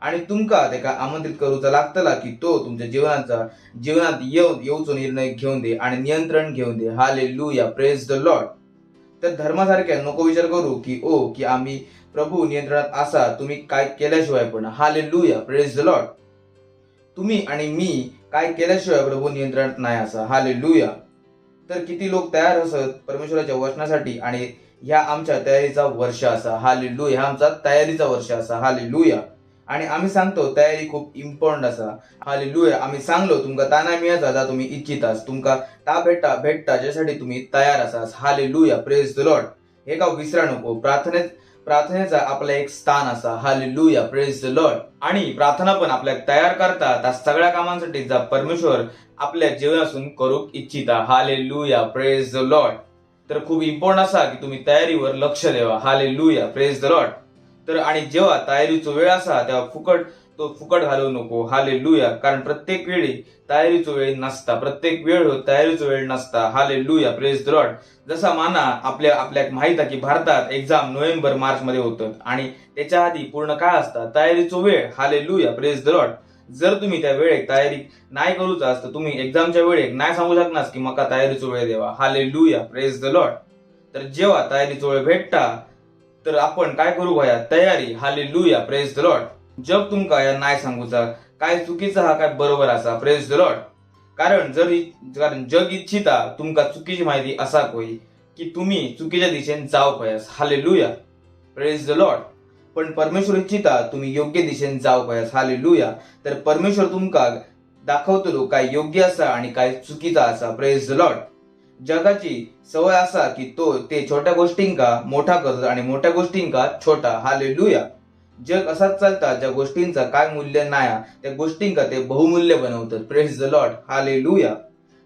आणि तुमका तेका आमंत्रित करूचा लागतला की तो तुमच्या जीवनात येऊचो निर्णय घेऊन दे आणि नियंत्रण घेऊन दे. Hallelujah, praise the Lord. तर धर्मासारख्या नको विचार करू की आम्ही प्रभू नियंत्रणात असा तुम्ही काय केल्याशिवाय पण. Hallelujah, praise the Lord. तुम्ही आणि मी काय केल्याशिवाय प्रभू नियंत्रणात नाही असा. हालेलुया. तर किती लोक तयार असत परमेश्वराच्या वचनासाठी आणि ह्या आमच्या तयारीचा वर्ष असा. हालेलुया, ह्या आमचा तयारीचा वर्ष असा. हालेलुया. आणि आम्ही सांगतो तयारी खूप इम्पॉर्टंट असा. हालेलुया. आम्ही सांगलो तुमका ता नाही मिळत जा तुम्ही इच्छितास, तुमका ता भेटता ज्यासाठी तुम्ही तयार असास. Hallelujah, praise the Lord. हे का विसरा नको. प्रार्थनेचा आपला एक स्थान असा. Hallelujah, praise the Lord. आणि प्रार्थना पण आपल्याला तयार करता त्या सगळ्या कामांसाठी जा परमेश्वर आपल्या जीवनातून करू इच्छिता. Hallelujah, praise the Lord. तर खूप इम्पॉर्टंट असा की तुम्ही तयारीवर लक्ष द्यावा. Hallelujah, praise the Lord. तर आणि जेव्हा तयारीचा वेळ असा तेव्हा फुकट घालवू नको. हालेलुया. कारण प्रत्येक वेळी तयारीचा वेळ नसता, प्रत्येक वेळ तयारीचा वेळ नसता. Hallelujah, praise the Lord. जसा माना आपल्या माहित आहे की भारतात एक्झाम नोव्हेंबर मार्च मध्ये होतात आणि त्याच्या आधी पूर्ण काय असतं तयारीचा वेळ. Hallelujah, praise the Lord. जर तुम्ही त्या वेळेत तयारी नाही करूच तर तुम्ही एक्झामच्या वेळेत नाही सांगू शकणार की मका तयारीचा वेळ देवा. Hallelujah, praise the Lord. तर जेव्हा तयारीचा वेळ भेटता तर आपण काय करू भया तयारी. Hallelujah, praise the Lord. जग तुमका या नाही सांगूचा काय चुकीचा हा काय बरोबर असा. Praise the Lord. कारण जग इच्छिता तुमका चुकीची माहिती असा होई की तुम्ही चुकीच्या दिशेने जाऊ पयास. Hallelujah, praise the Lord. पण परमेश्वर इच्छिता तुम्ही योग्य दिशेने जाऊ पयास. हालेलुया. तर परमेश्वर तुमका दाखवतो काय योग्य असा आणि काय चुकीचा असा. Praise the Lord. जगाची सवय असा की ते छोट्या गोष्टींका मोठा करतो आणि मोठ्या गोष्टींका छोटा. हालेलुया. जग असाच चालतात ज्या गोष्टींचा काय मूल्य नाही त्या गोष्टींका ते बहुमूल्य बनवतात. Praise the Lord. हालेलुया.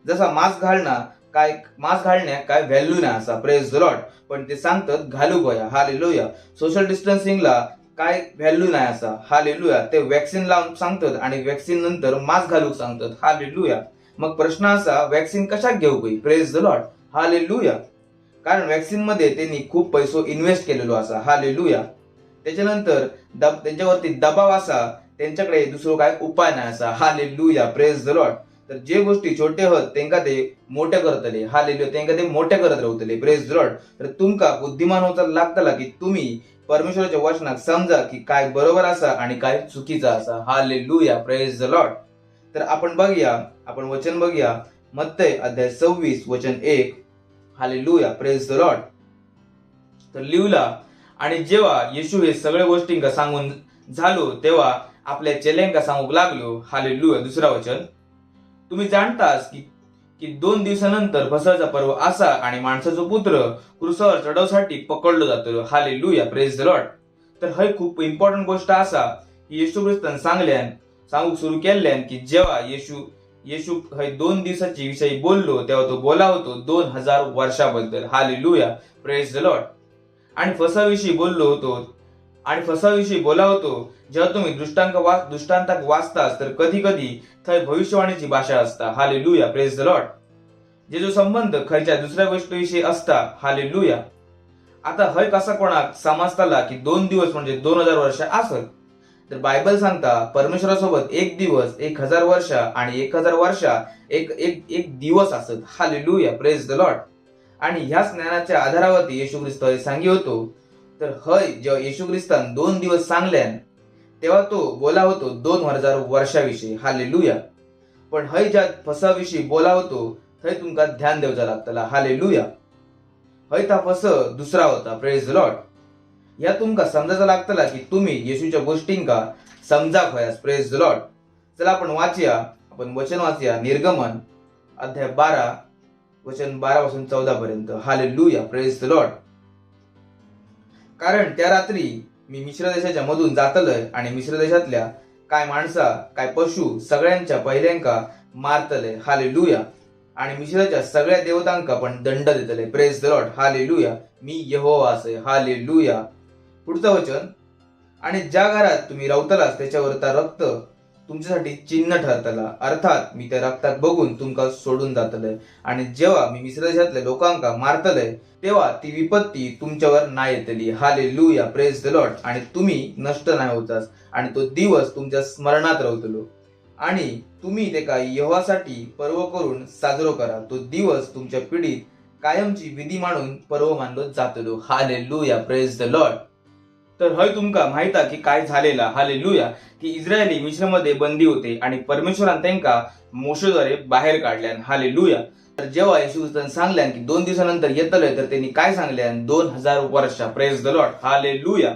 जसा मास्क घालण्या काय व्हॅल्यू नाही असा. Praise the Lord. पण ते सांगतात घालू गोया. हालेलुया. सोशल डिस्टन्सिंगला काय व्हॅल्यू नाही असा. हालेलुया. ते वॅक्सिन लावून सांगतात आणि वॅक्सिन नंतर मास्क घालूक सांगतात. हालेलुया. मग प्रश्न असा, वॅक्सिन कशाक घेऊ गई? Praise the Lord. हालेलुया. कारण वॅक्सिन मध्ये त्यांनी खूप पैसो इन्व्हेस्ट केलेलो असा. हालेलुया. त्याच्यानंतर त्यांच्यावरती दबाव असा, त्यांच्याकडे दुसरं काय उपाय नाही असा. हालेलुया. Praise the Lord. तर जे गोष्टी छोटे होत त्यांका ते मोठे करतले. हालेलुया. त्यांका ते मोठे करत राहतले. Praise the Lord. तर तुमका बुद्धिमान होता लागतला की तुम्ही परमेश्वराच्या वचनात समजा की काय बरोबर असा आणि काय चुकीचा असा. हालेलुया. Praise the Lord. तर आपण वचन बघूया. मत्तय अध्याय 26 वचन 1. हालेलुया. Praise the Lord. तर लिवला, आणि जेव्हा येशू हे सगळे गोष्टींका सांगून झालो तेव्हा आपल्या चेल्यांका सांगूक लागलो. हालेलुया. दुसरा वचन, तुम्ही जाणतास की 2 दिवसानंतर फसळचा पर्व असा आणि माणसाचा पुत्र क्रूसावर चढवसाठी पकडलो जातो. हालेलुया. Praise the Lord. तर हे खूप इम्पॉर्टंट गोष्ट असा की येशू ख्रिस्तान सांगूक सुरू केल्यान की जेव्हा येशू हे 2 दिवसाची विषयी बोललो तेव्हा तो बोला होतो 2000 वर्षाबद्दल. हालेलुया. Praise the Lord. आणि फसाविषयी बोला होतो जेव्हा तुम्ही दृष्टांताक वाचतास तर कधी कधी थंय भविष्यवाणीची भाषा असता. हालेलुया. Praise the Lord. जे जो संबंध खयच्या दुसऱ्या गोष्टीविषयी असता. हालेलुया. आता हय कसा कोणाक समजताला की 2 दिवस म्हणजे 2000 वर्ष असत. तर बायबल सांगता परमेश्वरासोबत 1 दिवस 1000 वर्ष आणि 1000 वर्ष एक दिवस असत. हालेलुया. Praise the Lord. आणि ह्याच ज्ञानाच्या आधारावरती येशू ख्रिस्त हे सांगी होतो. तर हय जेव्हा येशू ख्रिस्तान 2 दिवस सांगल्यान तेव्हा तो बोला होतो 2000 वर्षाविषयी. हालेलुया. पण हय ज्या फसाविषयी बोला होतो थंय तुमका ध्यान देवचा लागतला. हालेलुया. हय ता फस दुसरा होता. Praise the Lord. या तुमका समजायचा लागतला की तुम्ही येशूच्या गोष्टींका समजाक होयास. Praise the Lord. चला आपण वचन वाचूया. निर्गमन अध्याय 12 वचन 12 पासून 14 पर्यंत. हालेलुया. Praise the Lord. कारण त्या रात्री मी मिश्र देशाच्या मधून जातलय आणि मिश्र देशातल्या काय माणसा काय पशु सगळ्यांच्या पहिल्यांका मारतले. हालेलुया. आणि मिश्राच्या सगळ्या देवतांका पण दंड देतले. Praise the Lord. हालेलुया. मी यहोवा असे. हालेलुया. पुढचं वचन, आणि ज्या घरात तुम्ही रावतलास त्याच्यावर त्या रक्त तुमच्यासाठी चिन्ह ठरतला, अर्थात मी त्या रक्तात बघून तुमका सोडून जातलय. आणि जेव्हा मी मिश्र देशातल्या लोकांका मारतलय तेव्हा ती विपत्ती तुमच्यावर नाही येतली. हालेलुया. Praise the Lord. आणि तुम्ही नष्ट नाही होतास आणि तो दिवस तुमच्या स्मरणात राहतलो आणि तुम्ही ते काय यहोवासाठी पर्व करून साजरो करा. तो दिवस तुमच्या पिढीत कायमची विधी मानून पर्व मानलो जातलो. हालेलुया. Praise the Lord. तर हय तुमका माहिता की काय झालेला. हालेलुया. की इस्रायली मिश्रमध्ये बंदी होते आणि परमेश्वरान त्यांका मोशेद्वारे बाहेर काढल्यान. हालेलुया. तर जेव्हा येशू ख्रिस्तान सांगल्यान की 2 दिवसानंतर येतलंय तर त्यांनी काय सांगल्यान? 2000 वर्ष. Praise the Lord. हालेलुया.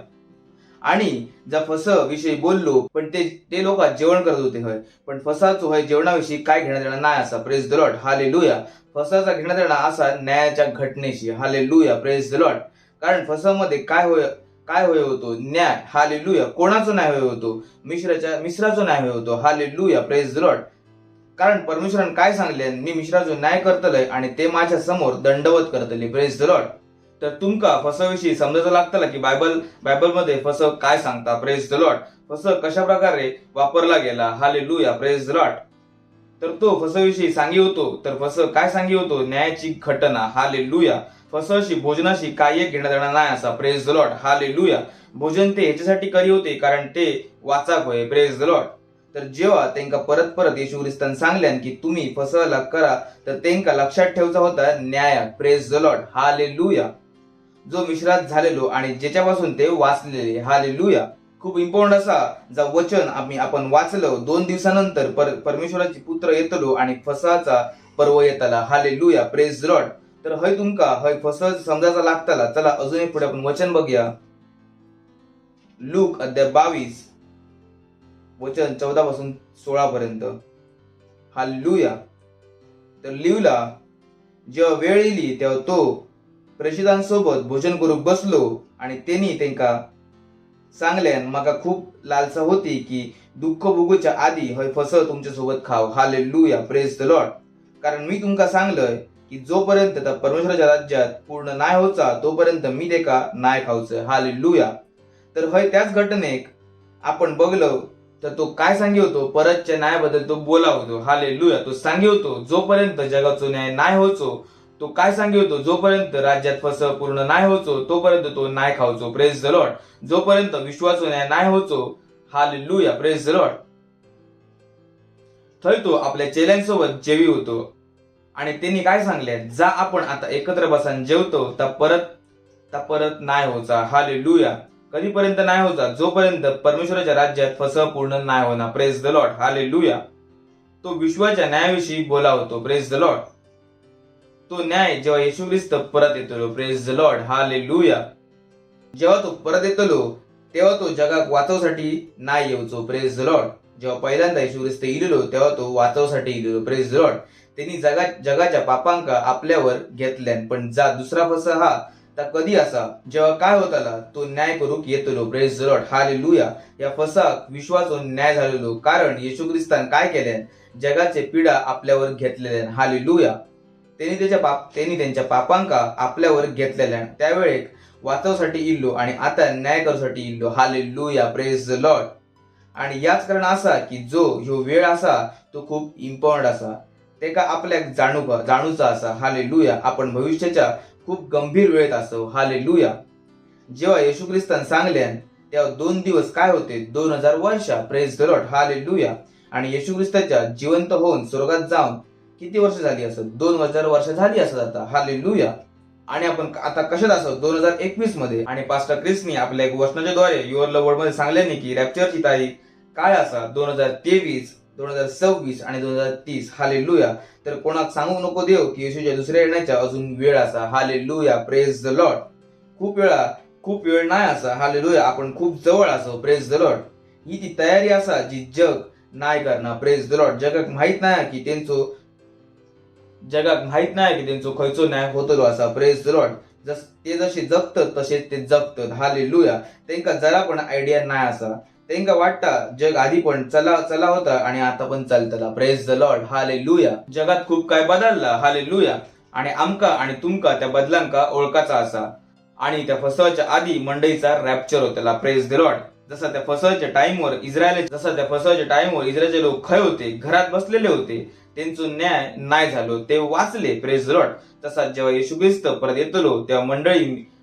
आणि ज्या फस विषयी बोललो पण ते लोक जेवण करत होते हय, पण फसाचो हय जेवणाविषयी काय घेण्यात येणार नाही असा. Praise the Lord. हालेलुया. फसाचा घेण्यात येणार असा न्यायाच्या घटनेशी. हालेलुया. Praise the Lord. कारण फसामध्ये काय होय होतो? न्याय. हालेलुया. कोणाचा न्याय होय होतो? मिश्राचा न्याय होय होतो. हालेलुया. Praise the Lord. कारण परमेश्वरान काय सांगले? मी मिश्राचो न्याय करतलय आणि ते माझ्या समोर दंडवत करतले. Praise the Lord. तर तुमका फसाविषयी समजायचं लागतं की बायबल मध्ये फस काय सांगता. Praise the Lord. फस कशा प्रकारे वापरला गेला. हालेलुया. Praise the Lord. तर तो फसविषयी सांगी होतो. तर फस काय सांगी होतो? न्यायाची घटना. हालेलुया. फसशी भोजनाशी काय एक घेण्यात येणार नाही असा. Praise the Lord. हालेलुया. भोजन ते ह्याच्यासाठी करी होते कारण ते वाचाक होय. Praise the Lord. तर जेव्हा त्यांना परत येशू ख्रिस्तान सांगल्यान की तुम्ही फसला करा तर त्यांना लक्षात ठेवचा होता न्याय. Praise the Lord. हालेलुया. जो मिश्रात झालेलो आणि ज्याच्यापासून ते वाचलेले. हालेलुया. खूप इम्पॉर्टंट असा जा वचन आपण वाचलो. 2 दिवसानंतर परमेश्वराची पुत्र येतलो आणि फसाचा पर्व येतला. हालेलुया. Praise the Lord. तर हय तुमका हय फस समजायचा लागतला. चला अजून पुढे आपण वचन बघूया. लूक अध्याय 22 वचन 14 पासून 16 पर्यंत. हालेलुया. तर लिवला, जेव्हा वेळ येली तेव्हा तो प्रेषितांसोबत भोजन करूक बसलो आणि त्यांनी त्यांका सांगल्यान माका खूप लालसा होती की दुःख भोगूच्या आधी हय फस तुमच्या सोबत खाव. हालेलुया. Praise the Lord. कारण मी तुमका सांगलंय की जोपर्यंत परमेश्वराच्या राज्यात पूर्ण नाही होचा तोपर्यंत मी तेका नाही खाऊचं. हालेलुया. तर हय त्याच घटनेक आपण बघलो तर तो काय सांगी होतो, परतच्या न्यायाबद्दल तो बोला होतो. हालेलुया. तो सांगी होतो जोपर्यंत जगाचो न्याय नाही होचो, तो काय सांगी होतो, जोपर्यंत राज्यात फसव पूर्ण नाही होचो तोपर्यंत तो नाही खावचो. Praise the Lord. जोपर्यंत विश्वाचो न्याय नाही होचो. हालेलुया. Praise the Lord. थंय तो आपल्या चेल्यांसोबत जेवी होतो आणि त्यांनी काय सांगले, जा आपण आता एकत्र बसान जेवतो तर परत नाही होचा. हालेलुया. कधीपर्यंत नाही होता, जोपर्यंत परमेश्वराच्या राज्यात फसव पूर्ण नाही होणार. Praise the Lord. हालेलुया. तो विश्वाच्या न्यायाविषयी बोला होतो. Praise the Lord. तो न्याय जेव्हा येशू ख्रिस्त परत येतलो. Praise the Lord. हालेलुया. जेव्हा तो परत येतलो तेव्हा तो जगाक वाचवसाठी नाही येऊचो. Praise the Lord. जेव्हा पहिल्यांदा येशू ख्रिस्त इलेलो तेव्हा तो वाचवसाठी इलेलो. Praise the Lord. त्यांनी जगाच्या पापांका आपल्यावर घेतल्यान, पण जा दुसरा फसव हा तर कधी असा जेव्हा काय होताला तो न्याय करूक येतलो. Praise the Lord. हालेलुया. या फसाक विश्वासून न्याय झालेलो, कारण येशू ख्रिस्तान काय केल्यान, जगाचे पीडा आपल्यावर घेतलेल्यान. हालेलुया. त्यांनी त्यांच्या पापांका आपल्यावर घेतलेल्यान, त्यावेळेक वाचवसाठी इल्लो आणि आता न्याय करूसाठी इल्लो. हालेलुया. Praise the Lord. आणि याच कारण असा की जो ह्यो वेळ असा तो खूप इम्पॉर्टंट असा, तेका आपल्याक जाणूचा असा. हालेलुया. आपण भविष्याच्या खूप गंभीर वेळेत असो. हालेलुया. जेव्हा येशू ख्रिस्तान सांगल्यान तेव्हा 2 दिवस काय होते, 2000 वर्षा. Praise the Lord. हालेलुया. आणि येशू ख्रिस्ताच्या जिवंत होऊन स्वर्गात जाऊन किती वर्ष झाली असत, 2000 वर्ष झाली असत आता. हालेलुया. आणि आपण आता कशात असो, 2021 मध्ये. आणि पास्टर क्रिसनी आपल्या एक वचनाच्या द्वारे युअर लव्ह मध्ये सांगल्याने की रॅप्चरची तारीख काय असा, 2023, 2026 आणि 2030. हालेलुया. तर कोणाक सांगू नको देव की येशूच्या दुसऱ्या येण्याच्या अजून वेळ असा. हालेलुया. Praise the Lord. खूप वेळ नाही असा. हालेलुया. आपण खूप जवळ असो. Praise the Lord. ही ती तयारी असा जी जग नाही करणार. Praise the Lord. जगाक माहित नाही की त्यांचो खयचो न्याय होतलो असा. Praise the Lord. ते जसे जगतात तसेच ते जगतात. हालेलुया. त्यांका जरा पण आयडिया नाही असा. त्यांका वाटता जग आधी पण चला होता आणि आता पण चालतला. Praise the Lord. हालेलुया. जगात खूप काय बदलला. हालेलुया. आणि आमका आणि तुमका त्या बदलांका ओळखाचा असा. आणि त्या फसवाच्या आधी मंडईचा रॅप्चर होतला. Praise the Lord. जसा त्या फसवाच्या टाइमवर इस्रायलचे लोक खय होते, घरात बसलेले होते, त्यांचो न्याय नाही झालो, ते वाचले. Praise the Lord. तसा जेव्हा येशू ख्रिस्त परत येतलो तेव्हा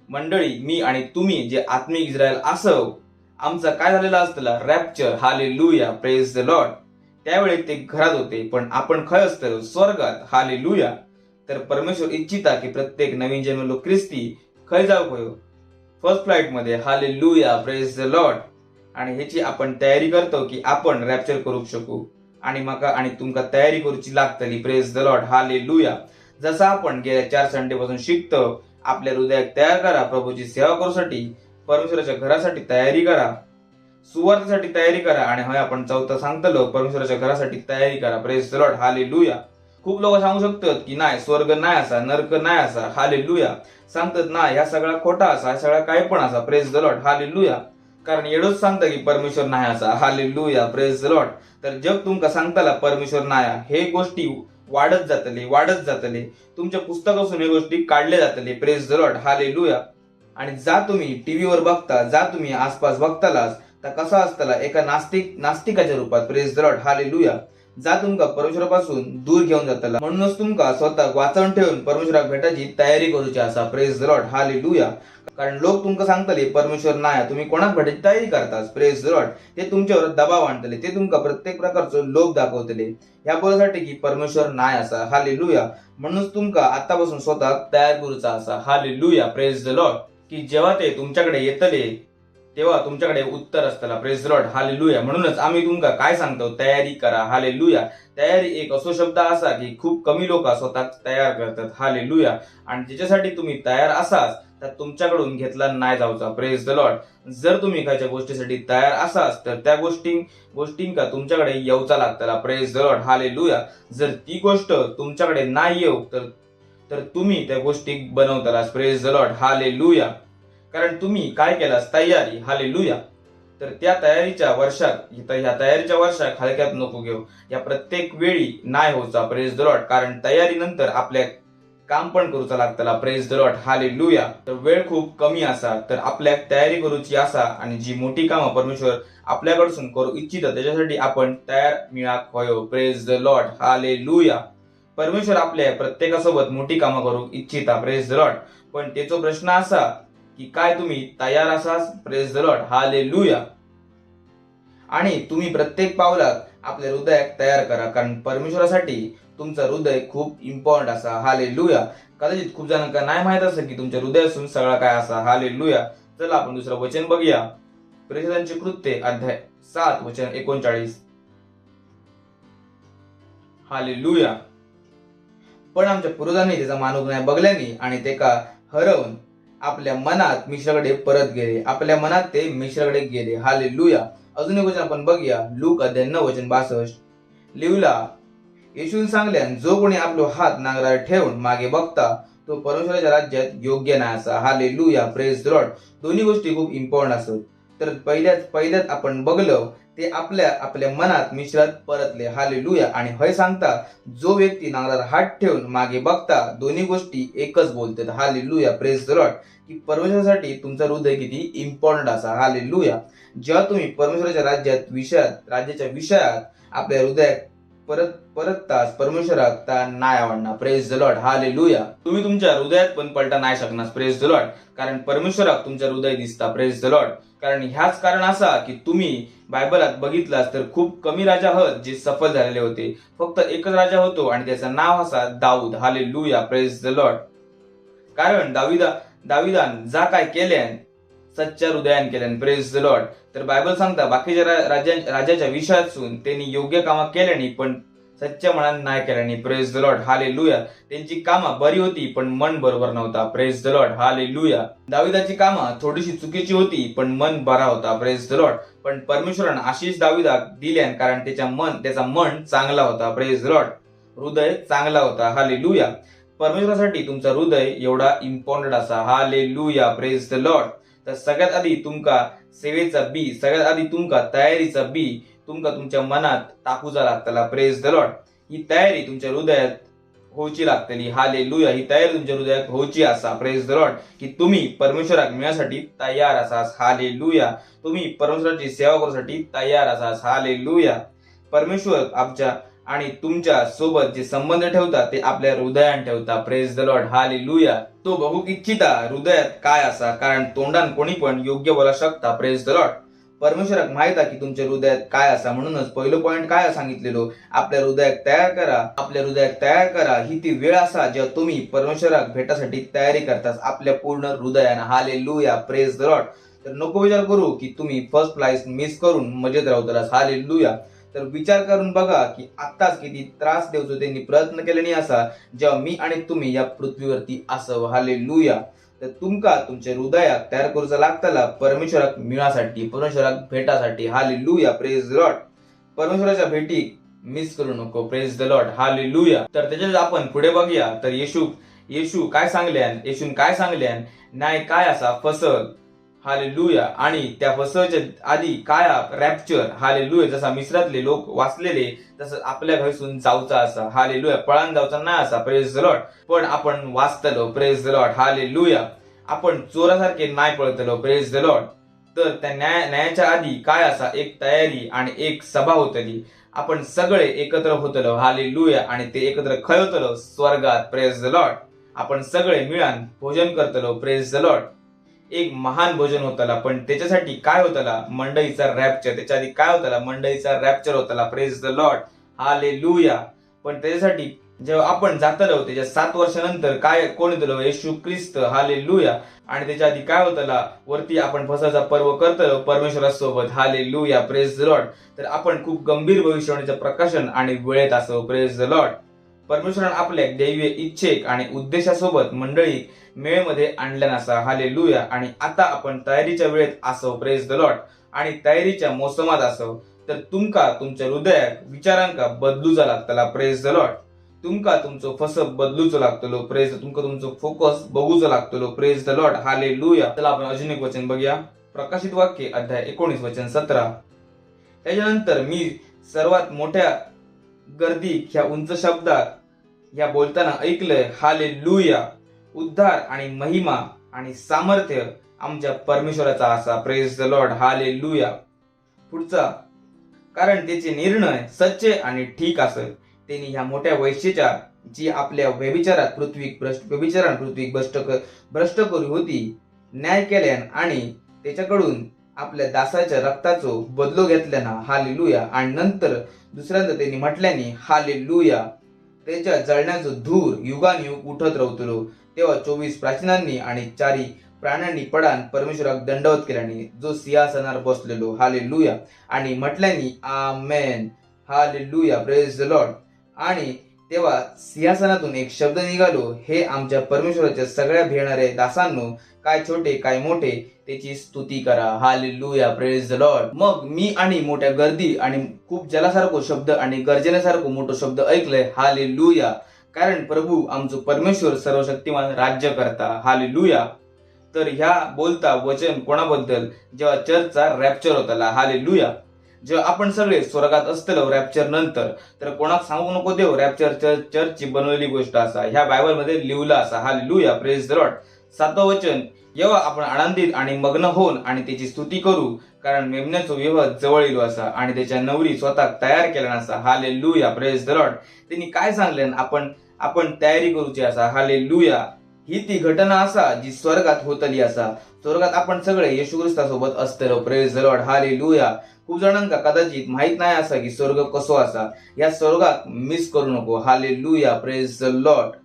मंडळी मी आणि तुम्ही जे आत्मिक इस्रायल असव, आमचा काय झालेला असतला, rupture. Hallelujah. Praise the Lord. त्यावेळी ते घरात होते, पण आपण खय असतो, स्वर्गात. हालेलुया. तर परमेश्वर इच्छिता की प्रत्येक नवीन जन्मलो ख्रिस्ती खय जाऊ खयो, फर्स्ट फ्लाईट मध्ये. हालेलुया. Praise the Lord. आणि ह्याची आपण तयारी करतो की आपण रॅप्चर करू शकू, आणि माका आणि तुमका तयारी करूची लागतली. Praise the Lord. हालेलुया. जसा आपण गेल्या 4 संडे पासून शिकतो, आपल्या हृदयात तयार करा प्रभूची सेवा करूसाठी, परमेश्वराच्या घरासाठी तयारी करा, सुवार्थासाठी तयारी करा. आणि हय आपण चौथा सांगतलो, परमेश्वराच्या घरासाठी तयारी करा. Praise the Lord. हालेलुया. खूप लोक सांगू शकतात की नाही, स्वर्ग नाही असा, नरक नाही असा. हालेलुया. सांगतात ना, ह्या सगळा खोटा असा, ह्या सगळा काय पण असा. Praise the Lord. हालेलुया. कारण एवढंच सांगतं की परमेश्वर नाही असा. हालेलुया. Praise the Lord. तर जग तुमका सांगताला परमेश्वर नाही, हे गोष्टी वाढत जातले. तुमच्या पुस्तकातून हे गोष्टी काढल्या जातले. Praise the Lord. हालेलुया. आणि जा तुम्ही टीव्हीवर बघता, जा तुम्ही आसपास बघतालाच, तर कसा असताला एका नास्तिकाच्या रूपात. Praise the Lord. हालेलुया. जा तुमका परमेश्वरापासून दूर घेऊन जाताला. म्हणूनच तुमका स्वतः वाचवून ठेवून परमेश्वराक भेटायची तयारी करूची असा. Praise the Lord. हालेलुया. कारण लोक तुमका सांगतले परमेश्वर नाही, तुम्ही कोणाक भेटायची तयारी करतास. Praise the Lord. ते तुमच्यावर दबाव आणतले, ते तुमका प्रत्येक प्रकारचं लोक दाखवतले ह्या बोलासाठी की परमेश्वर नाही असा. हालेलुया. म्हणूनच तुमका आतापासून स्वतः तयार करूचा असा. हालेलुया. Praise the Lord. की जेव्हा ते तुमच्याकडे येतले तेव्हा तुमच्याकडे उत्तर असताना. Praise the Lord. हालेलुया. म्हणूनच आम्ही तुमका काय सांगतो, तयारी करा. हालेलुया. तयारी एक असो शब्द असा की खूप कमी लोक स्वतः तयार करतात. हालेलुया. आणि ज्याच्यासाठी तुम्ही तयार असाच तर तुमच्याकडून घेतला नाही जाऊचा. Praise the Lord. जर तुम्ही एखाद्या गोष्टीसाठी तयार असाच तर त्या गोष्टींका तुमच्याकडे येऊचा लागताला. Praise the Lord. हालेलुया. जर ती गोष्ट तुमच्याकडे नाही येऊ तर तुम्ही त्या गोष्टी बनवतालास. Praise the Lord. हालेलुया. कारण तुम्ही काय केलास, तयारी. हालेलुया. तर ह्या तयारीच्या वर्षात हलक्यात नको घेऊ. या प्रत्येक वेळी नाही होचा. Praise the Lord. कारण तयारीनंतर आपल्या काम पण करूचा लागतला. Praise the Lord, hallelujah. तर वेळ खूप कमी असा, तर आपल्याक तयारी करूची असा आणि जी मोठी कामं परमेश्वर आपल्याकडसून करू इच्छिता त्याच्यासाठी आपण तयार मिळाक होयो. Praise the Lord, hallelujah. परमेश्वर आपल्या प्रत्येकासोबत मोठी कामं करू इच्छिता. Praise the Lord. पण त्याचा प्रश्न असा की काय तुम्ही तयार असास? Praise the Lord, hallelujah. आणि तुम्ही प्रत्येक पावलात आपल्या हृदयाक तयार करा, कारण परमेश्वरासाठी तुमचं हृदय खूप इम्पॉर्टंट असा. हालेलुया. कदाचित खूप जणांना नाही माहित असं की तुमच्या हृदयातून सगळं काय असा. हालेलुया. चला आपण दुसरं वचन बघूया. प्रेषितांची कृत्ये अध्याय 7 वचन 39. हालेलुया. पण आमच्या पूर्वजांनी त्याचा मानूक नाही बघल्यानी आणि ते का हरवून आपल्या मनात मिश्राकडे परत गेले. आपल्या मनात ते मिश्राकडे गेले. हालेलुया. अजून एक वचन आपण बघूया. लूक अध्याय 9 वचन 62. लिवला येशून सांगल्यान जो कोणी आपलो हात नांगरावर ठेवून मागे बघता तो परमेश्वराच्या राज्यात योग्य नाही असा. हालेलुया. Praise the Lord. दोन्ही गोष्टी खूप इम्पॉर्टंट असतात. तर पहिल्यात आपण बघलो ते आपल्या मनात मिश्रात परतले. हालेलुया. आणि हय सांगता जो व्यक्ती नांगरावर हात ठेवून मागे बघता दोन्ही गोष्टी एकच बोलतात. हालेलुया. Praise the Lord. की परमेश्वरासाठी तुमचं हृदय किती इम्पॉर्टंट असा. हालेलुया. जेव्हा तुम्ही परमेश्वराच्या राज्याच्या विषयात आपल्या हृदयात परतताच परमेश्वराक नाही आवडणार. Praise the Lord, hallelujah. तुम्ही तुमच्या हृदयात पण पलटा नाही शकणार. Praise the Lord. कारण परमेश्वराक तुमच्या हृदय दिसता. Praise the Lord. कारण ह्याच कारण असा की तुम्ही बायबलात बघितलास तर खूप कमी राजा आहेत जे सफल झालेले होते. फक्त एकच राजा होतो आणि त्याचं नाव असा दाऊद. हालेलुया. Praise the Lord. कारण दाविदान जा काय केल्यान सच्च्या हृदयान केल्यान. Praise the Lord. तर बायबल सांगता बाकीच्या राजाच्या विषयातून त्यांनी योग्य कामं केल्यानी पण सच्च्या मनात नाही केल्यानी. Praise the Lord, hallelujah. त्यांची कामं बरी होती पण मन बरोबर नव्हता. Praise the Lord, hallelujah. दाविदाची कामं थोडीशी चुकीची होती पण मन बरा होता. Praise the Lord. पण परमेश्वरानं आशीष दाविदाक दिल्यान कारण त्याचा मन चांगला होता. Praise the Lord. हृदय चांगला होता. हालेलुया. परमेश्वरासाठी तुमचा हृदय एवढा इम्पॉर्टंट असा. हालेलुया. Praise the Lord. तर सगळ्यात आधी तुमका सेवेचा बी, सगळ्यात आधी तुमका तयारीचा बी तुमका तुमच्या मनात टाकूचा लागतला. Praise the Lord. ही तयारी तुमच्या हृदयात होऊची लागतली. हालेलुया. ही तयारी तुमच्या हृदयात होऊची असा. Praise the Lord. की तुम्ही परमेश्वराक मिळण्यासाठी तयार असास. हालेलुया. तुम्ही परमेश्वराची सेवा करण्यासाठी तयार असास. हालेलुया. परमेश्वर आमच्या आणि तुमच्या सोबत जे संबंध ठेवतात ते आपल्या हृदयात ठेवता. Praise the Lord, hallelujah. तो बघू इच्छिता हृदयात काय असा, कारण तोंडान कोणी पण योग्य बोला शकता. Praise the Lord. परमेश्वराक माहित आहे की तुमच्या हृदयात काय असा. म्हणूनच पहिलं पॉइंट काय सांगितलेलो, आपल्या हृदयात तयार करा. आपल्या हृदयात तयार करा ही ती वेळ असा जेव्हा तुम्ही परमेश्वराक भेटासाठी तयारी करतास आपल्या पूर्ण हृदयानं. हालेलुया. Praise the Lord. तर नको विचार करू की तुम्ही फर्स्ट फ्लाइट मिस करून मजेत राहतास. हालेलुया. तर विचार करून बघा की आत्ताच किती त्रास देवचो त्यांनी प्रयत्न केले नाही असा जेव्हा मी आणि तुम्ही या पृथ्वीवरती असावं. हालेलुया. तर तुमका तुमच्या हृदयात तयार करूचा लागतला परमेश्वराक मिळासाठी, परमेश्वराक भेटासाठी. हालेलुया. Praise the Lord. परमेश्वराच्या भेटी मिस करू नको. Praise the Lord, hallelujah. तर त्याच्यात आपण पुढे बघूया. तर येशू काय सांगल्यान न्याय काय असा, फसल. हालेलुया. आणि त्या फसवच्या आधी काय रॅप्चर. हालेलुया. जसा मिस्रातले लोक वाचलेले तसं आपल्या घरसून जाऊचा असा. हालेलुया. पळान जाऊचा नाही असा. Praise the Lord. पण आपण वाचतलो. Praise the Lord, hallelujah. आपण चोरासारखे नाही पळतलो. Praise the Lord. तर त्या न्यायाच्या आधी काय असा, एक तयारी आणि एक सभा होतली. आपण सगळे एकत्र होतलो. हालेलुया. आणि ते एकत्र खय होतलो स्वर्गात. Praise the Lord. आपण सगळे मिळून भोजन करतलो. Praise the Lord. एक महान भोजन होतला. पण त्याच्यासाठी काय होतला, मंडळीचा रॅप्चर. त्याच्या आधी काय होतला, मंडळीचा रॅप्चर होतला. Praise the Lord, hallelujah. पण त्याच्यासाठी जेव्हा आपण जातलो त्याच्या 7 वर्षानंतर काय कोण होतलो, येशू ख्रिस्त. हालेलुया. आणि त्याच्या आधी काय होतला, वरती आपण फसाचा पर्व करतो परमेश्वरासोबत. हालेलुया. Praise the Lord. तर आपण खूप गंभीर भविष्यवाणीचं प्रकाशन आणि वेळेत असो. Praise the Lord. परमेश्वरानं आपल्या दैवीय इच्छेक आणि उद्देशासोबत मंडळी मेळमध्ये आणल्या नसा. हालेलुया. आणि आता आपण तयारीच्या वेळेत असो. Praise the Lord. आणि तयारीच्या मोसमात असो. तर तुमका तुमच्या हृदयात विचारांका बदलूचा लागतला. Praise the Lord. तुमका तुमचं फसब बदलूचं लागतलो. प्रेज. तुमका तुमचं फोकस बघूचं लागतलो. Praise the Lord, hallelujah. चला आपण अजून एक वचन बघूया. प्रकाशित वाक्य अध्याय 19 वचन 17. त्याच्यानंतर मी सर्वात मोठ्या गर्दी ह्या उंच शब्दात या बोलताना ऐकलंय. हालेलुया. उद्धार आणि महिमा आणि सामर्थ्य आमच्या परमेश्वराचा असा. Praise the Lord. हालेलुया. पुढचा, कारण त्याचे निर्णय सच्चे आणि ठीक असत. त्यांनी ह्या मोठ्या वैश्येच्या जी आपल्या व्यभिचारात पृथ्वी भ्रष्ट करू होती न्याय केल्यान आणि त्याच्याकडून आपल्या दासाच्या रक्ताचो बदलो घेतल्याना. हालेलुया. आणि नंतर दुसऱ्यांदा त्यांनी म्हटल्याने हालेलुया. त्याच्या जळण्याचो धूर युगानयुग उठत रावतलो. तेव्हा 24 प्राचीनांनी आणि 4 प्राण्यांनी पडान परमेश्वराक दंडवत केल्याने जो सिंहासनावर बसलेलो. हालेलुया. आणि म्हटल्यानी आमेन. हालेलुया. Praise the Lord. आणि तेव्हा सिंहासनातून एक शब्द निघालो, हे आमच्या परमेश्वराच्या सगळ्या भेटणाऱ्या दासांनो, काय छोटे काय मोठे त्याची स्तुती करा. हालेलुया. Praise the Lord. मग मी आणि मोठ्या गर्दी आणि खूप जलासारखो शब्द आणि गर्जनेसारखो मोठो शब्द ऐकलंय. हालेलुया. कारण प्रभू आमचो परमेश्वर सर्वशक्तिमान राज्य करता. हालेलुया. तर ह्या बोलता वचन कोणाबद्दल, जेव्हा चर्चचा रॅप्चर होताला. हालेलुया. जेव्हा आपण सगळे स्वर्गात असतलो रॅप्चर नंतर, तर कोणाक सांगू नको देव रॅप्चर चर्चची बनवलेली गोष्ट असा. ह्या बायबलमध्ये लिहिला असा. हालेलुया. Praise the Lord. 7वं वचन, जेव्हा आपण आनंदित आणि मग्न होऊन आणि त्याची स्तुती करू, कारण मेमण्याचो विवाह जवळ येलो असा आणि त्याच्या नवरी स्वतः तयार केला असा. हालेलुया. Praise the Lord. त्यांनी काय सांगले, आपण तयारी करूची असा. हालेलुया. ही ती घटना असा जी स्वर्गात होतली असा. स्वर्गात आपण सगळे येशू ख्रिस्तासोबत असतलो. Praise the Lord. हालेलुया. खूप जणांका कदाचित माहित नाही असा की स्वर्ग कसो असा. या स्वर्गात मिस करू नको. हालेलुया. Praise the Lord.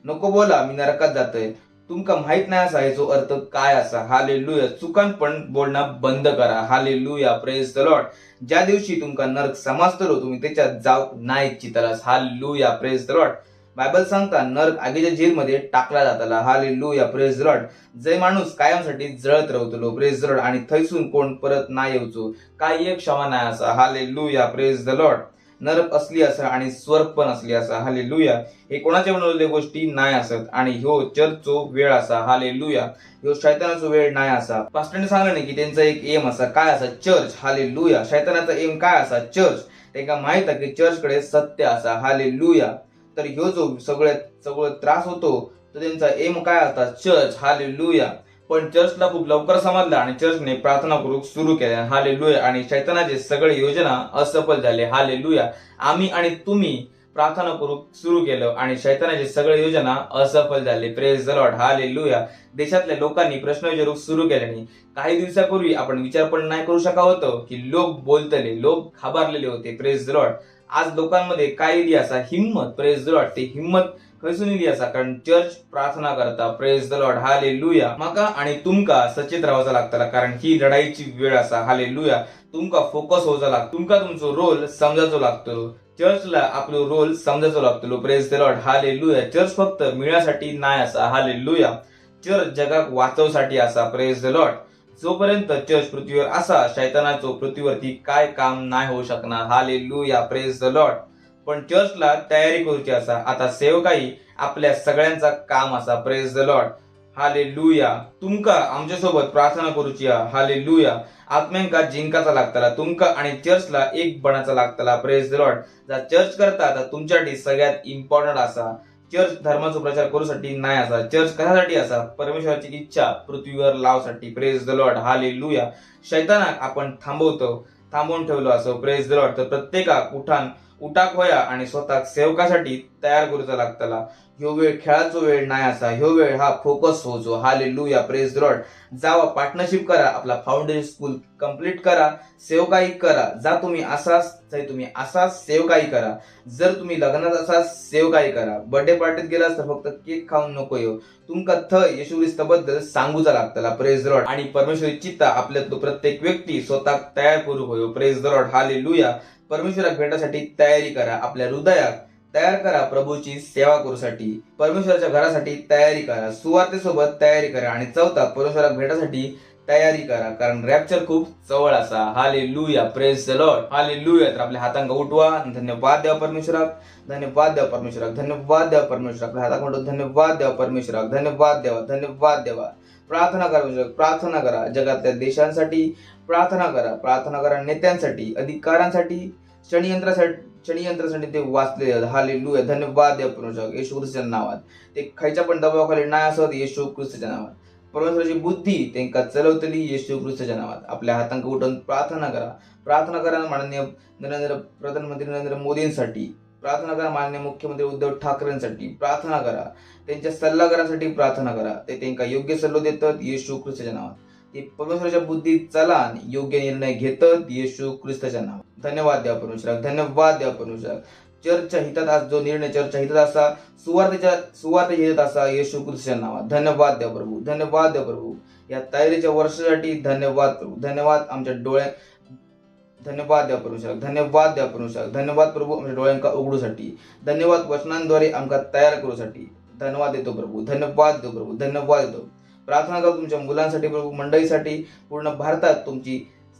नको बोला मी नरकात जातोय. तुमका माहित नाही असा याचा अर्थ काय असा. हालेलुया. चुकान पण बोलणं बंद करा. हालेलुया. Praise the Lord. ज्या दिवशी तुमका नरक समजतलो तुम्ही त्याच्यात जाऊ नाही इच्छितालास. Hallelujah. Praise the Lord. Bible सांगता नरक आगीच्या जेलमध्ये टाकला जाताला. हालेलुया. Praise the Lord. जे माणूस कायमसाठी जळत राहतलो. Praise the Lord. आणि थैसून कोण परत नाही येऊचो. काही एक क्षमा नाही असा. हालेलुया. Praise the Lord. नरक असली असा आणि स्वर्ग पण असली असा. हालेलुया. हे कोणाच्या बनवलेल्या गोष्टी नाही असत आणि ह्यो चर्चचो वेळ असा. हालेलुया. ह्यो शैतानाचो वेळ नाही असा. पास्टरने सांगले की त्यांचा एक एम असा. काय असा? चर्च. हालेलुया. शैतानाचा एम काय असा? चर्च. त्यांना माहित आहे की चर्चकडे सत्य असा. हालेलुया. तर ह्यो जो सगळं त्रास होतो तो त्यांचा एम काय होता? चर्च. हालेलुया. पण चर्चला खूप लवकर समजला आणि चर्चने प्रार्थना करूक सुरू केल्या. हालेलुया. आणि शैतानाचे सगळे योजना असफल झाले. हालेलुया. आम्ही आणि तुम्ही प्रार्थना करूक सुरू केलं आणि शैतानाचे सगळे योजना असफल झाले. Praise the Lord. हालेलुया. देशातल्या लोकांनी प्रश्न विचारूक सुरू केल्याने काही दिवसापूर्वी आपण विचार पण नाही करू शकत होतो की लोक बोलतले, लोक घाबरलेले होते. Praise the Lord. आज लोकांमध्ये काय इली असा? हिम्मत. Praise the Lord. ते हिम्मत खैसून इली असा? कारण चर्च प्रार्थना करता. Praise the Lord. हालेलुया. माका आणि तुमका सचेत राहायचा लागतला, कारण ही लढाईची वेळ असा. हालेलुया. तुमका फोकस होऊचा लागतो. तुमका तुमचो रोल समजायचो लागतो. चर्चला आपलो रोल समजायचो लागतो. Praise the Lord. Hallelujah. Church फक्त मिळण्यासाठी नाही असा. हालेलुया. चर्च जगाक वाचवसाठी असा. Praise the Lord. जोपर्यंत चर्च पृथ्वीवर असा, शैतानाचो पृथ्वीवरती काय काम नाही होऊ शकणार. हालेलुया. Praise the Lord. पण चर्चला तयारी करूची असा. आता सेवकाई आपल्या सगळ्यांचा काम असा. Praise the Lord. हालेलुया. तुमका आमच्यासोबत प्रार्थना करूची. हालेलुया. आत्म्यांका जिंकाचा लागतला. तुमका आणि चर्चला एक बनाचा लागतला. Praise the Lord. जर चर्च करता तर तुमच्यासाठी सगळ्यात इम्पॉर्टंट असा. चर्च धर्माचा प्रचार करूसाठी नाही असा. चर्च कशासाठी असा? परमेश्वराची इच्छा पृथ्वीवर लावसाठी. Praise the Lord. हालेलुया. शैतानाक आपण थांबवून ठेवलो असो. Praise the Lord. तर प्रत्येकाक उठाक होया आणि स्वतः सेवकासाठी तयार करूचा लागतला. ह्यो वेळ खेळाचो वेळ नाही असा. ह्यो वेळ हा फोकस होजो. Hallelujah. Praise the Lord. Java partnership करा. आपला फाउंडेशन स्कूल कंप्लीट करा. सेवकाई करा. जा तुम्ही असाच सेवकाई करा. जर तुम्ही लग्नात असाच सेवकाई करा. बर्थडे पार्टीत गेलास तर फक्त केक खाऊन नको येऊ. तुमका थंय येशू ख्रिस्ताबद्दल सांगूचा लागतला. Praise the Lord. आणि परमेश्वरी चित्ता आपल्यातलो प्रत्येक व्यक्ती स्वतः तयार करू होयो. Praise the Lord. हालेलुया. परमेश्वराक भेटासाठी तयारी करा. आपल्या हृदयात तयार करा प्रभूची सेवा करूसाठी. परमेश्वराच्या घरासाठी तयारी करा. सुवार्तेसोबत तयारी करा. आणि चौथा, परमेश्वराक भेटासाठी तयारी करा, कारण रॅप्चर खूप जवळ असा. Hallelujah. Praise the Lord. Hallelujah. तर आपल्या हातांका उठवा. धन्यवाद द्या परमेश्वराक. धन्यवाद द्या परमेश्वराक. धन्यवाद द्या परमेश्वराक. आपल्या हातांका उठवा. धन्यवाद द्या परमेश्वराक. धन्यवाद द्यावा. धन्यवाद द्यावा. प्रार्थना करा. प्रार्थना करा. जगातल्या देशांसाठी प्रार्थना करा. प्रार्थना करा. नेत्यांसाठी, अधिकारांसाठी, षडयंत्रासाठी षडयंत्रासाठी ते वाचले. हालेलुया, धन्यवाद द्या परमेश्वराक येशू ख्रिस्ताच्या नावात. ते खयच्या पण दबावाखाली नाही असत येशू ख्रिस्ताच्या नावात. परमेश्वराची बुद्धी त्यांका चलवतली येशू ख्रिस्ताच्या नावात. आपल्या हातांक उठवून प्रार्थना करा माननीय प्रधानमंत्री नरेंद्र मोदींसाठी प्रार्थना करा, माननीय मुख्यमंत्री उद्धव ठाकरेंसाठी प्रार्थना करा, त्यांच्या सल्लागारांसाठी प्रार्थना करा. ते त्यांना योग्य सल्लो देतात येशू ख्रिस्ताच्या नावात. ते परमेश्वराच्या बुद्धीत चलान योग्य निर्णय घेतात येशू ख्रिस्ताच्या नावात. धन्यवाद द्या परमेश्वराक, धन्यवाद द्या परमेश्वराक. चर्चच्या हितात आज जो निर्णय चर्चच्या हितात असा सुवार्तेच्या हितात असा येशू ख्रिस्ताच्या नावात. धन्यवाद द्या प्रभू, धन्यवाद द्या प्रभू. या तयारीच्या वर्षासाठी धन्यवाद प्रभू, धन्यवाद आमच्या डोळ्या, धन्यवाद द्या परमेश्वराक, धन्यवाद द्या परमेश्वराक, धन्यवाद प्रभू आमच्या डोळ्यांका उघडूसाठी, धन्यवाद वचनांद्वारे आमका तयार करूसाठी. धन्यवाद देतो प्रभू, धन्यवाद देतो प्रभू, धन्यवाद देतो. प्रार्थना करतो तुमच्या मुलांसाठी प्रभू, मंडळीसाठी, पूर्ण भारतात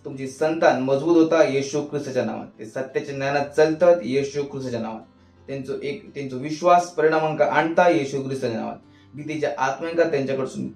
तुमची संतान मजबूत होता येशू ख्रिस्ताच्या नावात. ते सत्याच्या ज्ञानात चालतात येशू ख्रिस्ताच्या नावात. त्यांचा विश्वास परिणामांका आणता येशू ख्रिस्ताच्या नावात. भीतीच्या आत्म्यांका त्यांच्यापासून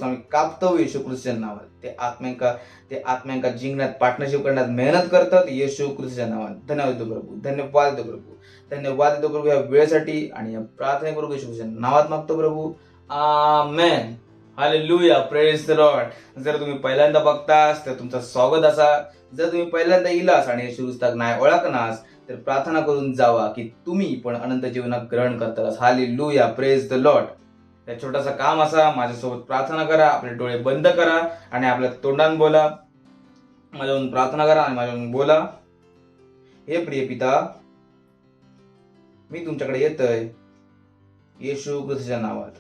आम्ही कापतो येशू ख्रिस्ताच्या नावात. ते आत्म्यांका जिंकण्यात पार्टनरशिप करण्यात मेहनत करतात येशू ख्रिस्ताच्या नावात. धन्यवाद देतो प्रभू, धन्यवाद देतो प्रभू, धन्यवाद देतो प्रभू या वेळेसाठी आणि या प्रार्थना करू येशू ख्रिस्ताच्या नावात मागतो प्रभू. आमेन. Hallelujah, praise the Lord. जर तुम्ही पहिल्यांदा बघतास तर तुमचं स्वागत असा. जर तुम्ही पहिल्यांदा इलास आणि येशू ख्रिस्ताक नाही ओळखनास तर प्रार्थना करून जावा की तुम्ही पण अनंत जीवनात ग्रहण करतास. Hallelujah, praise the Lord. त्या छोटासा काम असा, माझ्यासोबत प्रार्थना करा, आपले डोळे बंद करा आणि आपल्या तोंडान बोला. माझ्याहून प्रार्थना करा आणि माझ्याहून बोला. हे प्रिय पिता, मी तुमच्याकडे येतोय येशू ख्रिस्ताच्या नावात.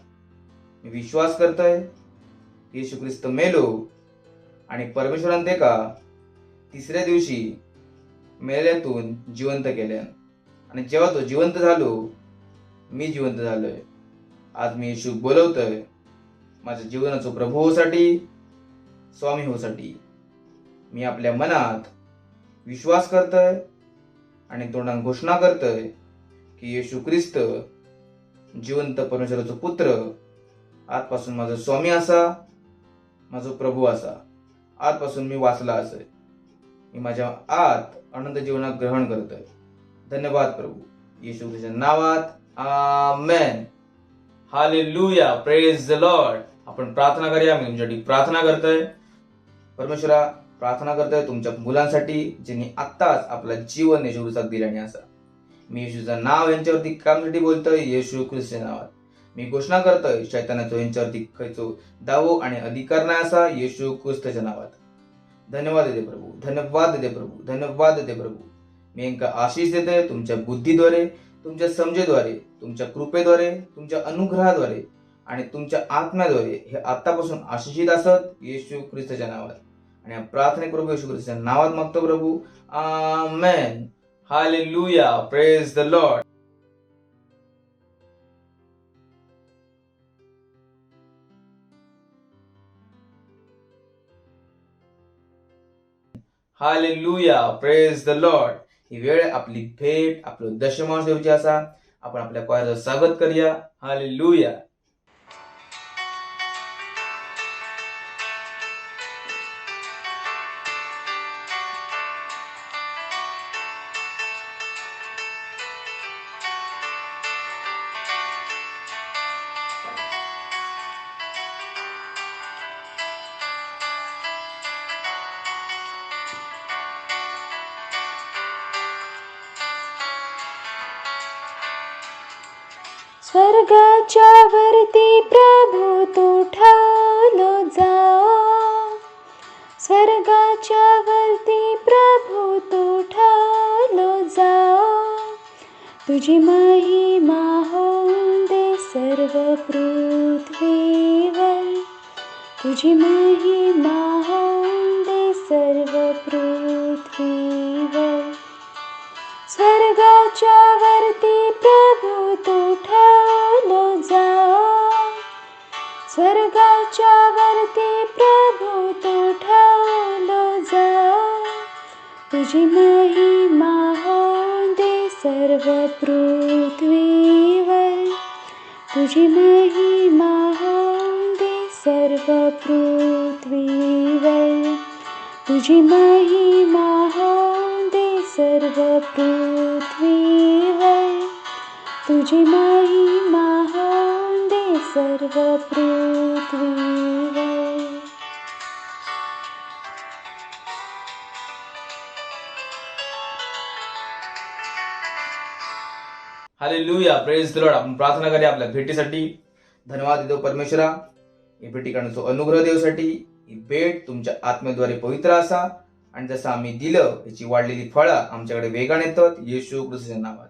मी विश्वास करतोय येशू ख्रिस्त मेलो आणि परमेश्वरान ते का तिसऱ्या दिवशी मेल्यातून जिवंत केल्यान. आणि जेव्हा तो जिवंत झालो, मी जिवंत झालोय. आज मी येशू बोलवतोय माझ्या जीवनाचा प्रभू होसाठी, स्वामी होसाठी. मी आपल्या मनात विश्वास करतोय आणि तोंडाने घोषणा करतोय की येशू ख्रिस्त जिवंत परमेश्वराचा पुत्र आजपासून माझा स्वामी असा, माझा प्रभू असा. आजपासून मी वाचला असय. मी माझ्या आत अनंत जीवनात ग्रहण करतोय. धन्यवाद प्रभू येशू ख्रिस्ताच्या नावात. आमेन. Hallelujah, praise the Lord. आपण प्रार्थना करूया. मी तुमच्यासाठी प्रार्थना करतोय. परमेश्वरा, प्रार्थना करतोय तुमच्या मुलांसाठी ज्यांनी आत्ताच आपलं जीवन येशू ख्रिस्ताक दिल्याने असा. मी येशूचं नाव यांच्यावरती कामसाठी बोलतोय येशू ख्रिस्ताच्या नावात. मी घोषणा करतोय शैतानाचो यांच्यावरती खयचो दावो आणि अधिकार नाही असा येशू ख्रिस्ताच्या नावात. धन्यवाद देते प्रभू, धन्यवाद देते प्रभू, धन्यवाद देते प्रभू. मी यांना आशीष देते तुमच्या बुद्धीद्वारे, तुमच्या समजेद्वारे, तुमच्या कृपेद्वारे, तुमच्या अनुग्रहाद्वारे आणि तुमच्या आत्म्याद्वारे हे आतापासून आशिषित असत येशू ख्रिस्ताच्या नावात. आणि या प्रार्थना प्रभू येशू ख्रिस्ताच्या नावात मागतो प्रभू. आमेन. Hallelujah, praise the Lord. Hallelujah, praise the Lord. ही वेळ आपली भेट, आपलं दशमांश देऊची असा. आपण आपल्या क्वायरचं स्वागत करूया. हालेलुया. स्वर्गाच्या वरती प्रभू तू ठालो जा. स्वर्गाच्या वरती प्रभू तू ठालो जा. तुझी महिमा होऊन दे सर्व पृथ्वीवर. तुझी महिमा होऊन दे सर्व पृथ्वीवर. स्वर्गाच्या वरती प्रभू तू ठालो जा. स्वर्गाच्या वरती प्रभू तू ठालो जा. तुझी महिमा होऊन दे सर्व पृथ्वीवर. तुझी महिमा होऊन दे सर्व पृथ्वीवर. तुझी महिमा होऊन दे सर्व पृथ्वी तुझी महिमा होऊन दे सर्व पृथ्वीवर. Hallelujah, praise the Lord. आपण प्रार्थना करूया आपल्या भेटीसाठी. धन्यवाद देतो परमेश्वरा, ही भेटी करण्याचा अनुग्रह देवसाठी. ही भेट तुमच्या आत्म्याद्वारे पवित्र असा आणि जसं आम्ही दिलं याची वाढलेली फळं आमच्याकडे वेगाने येतात येशू ख्रिस्ताच्या नावात.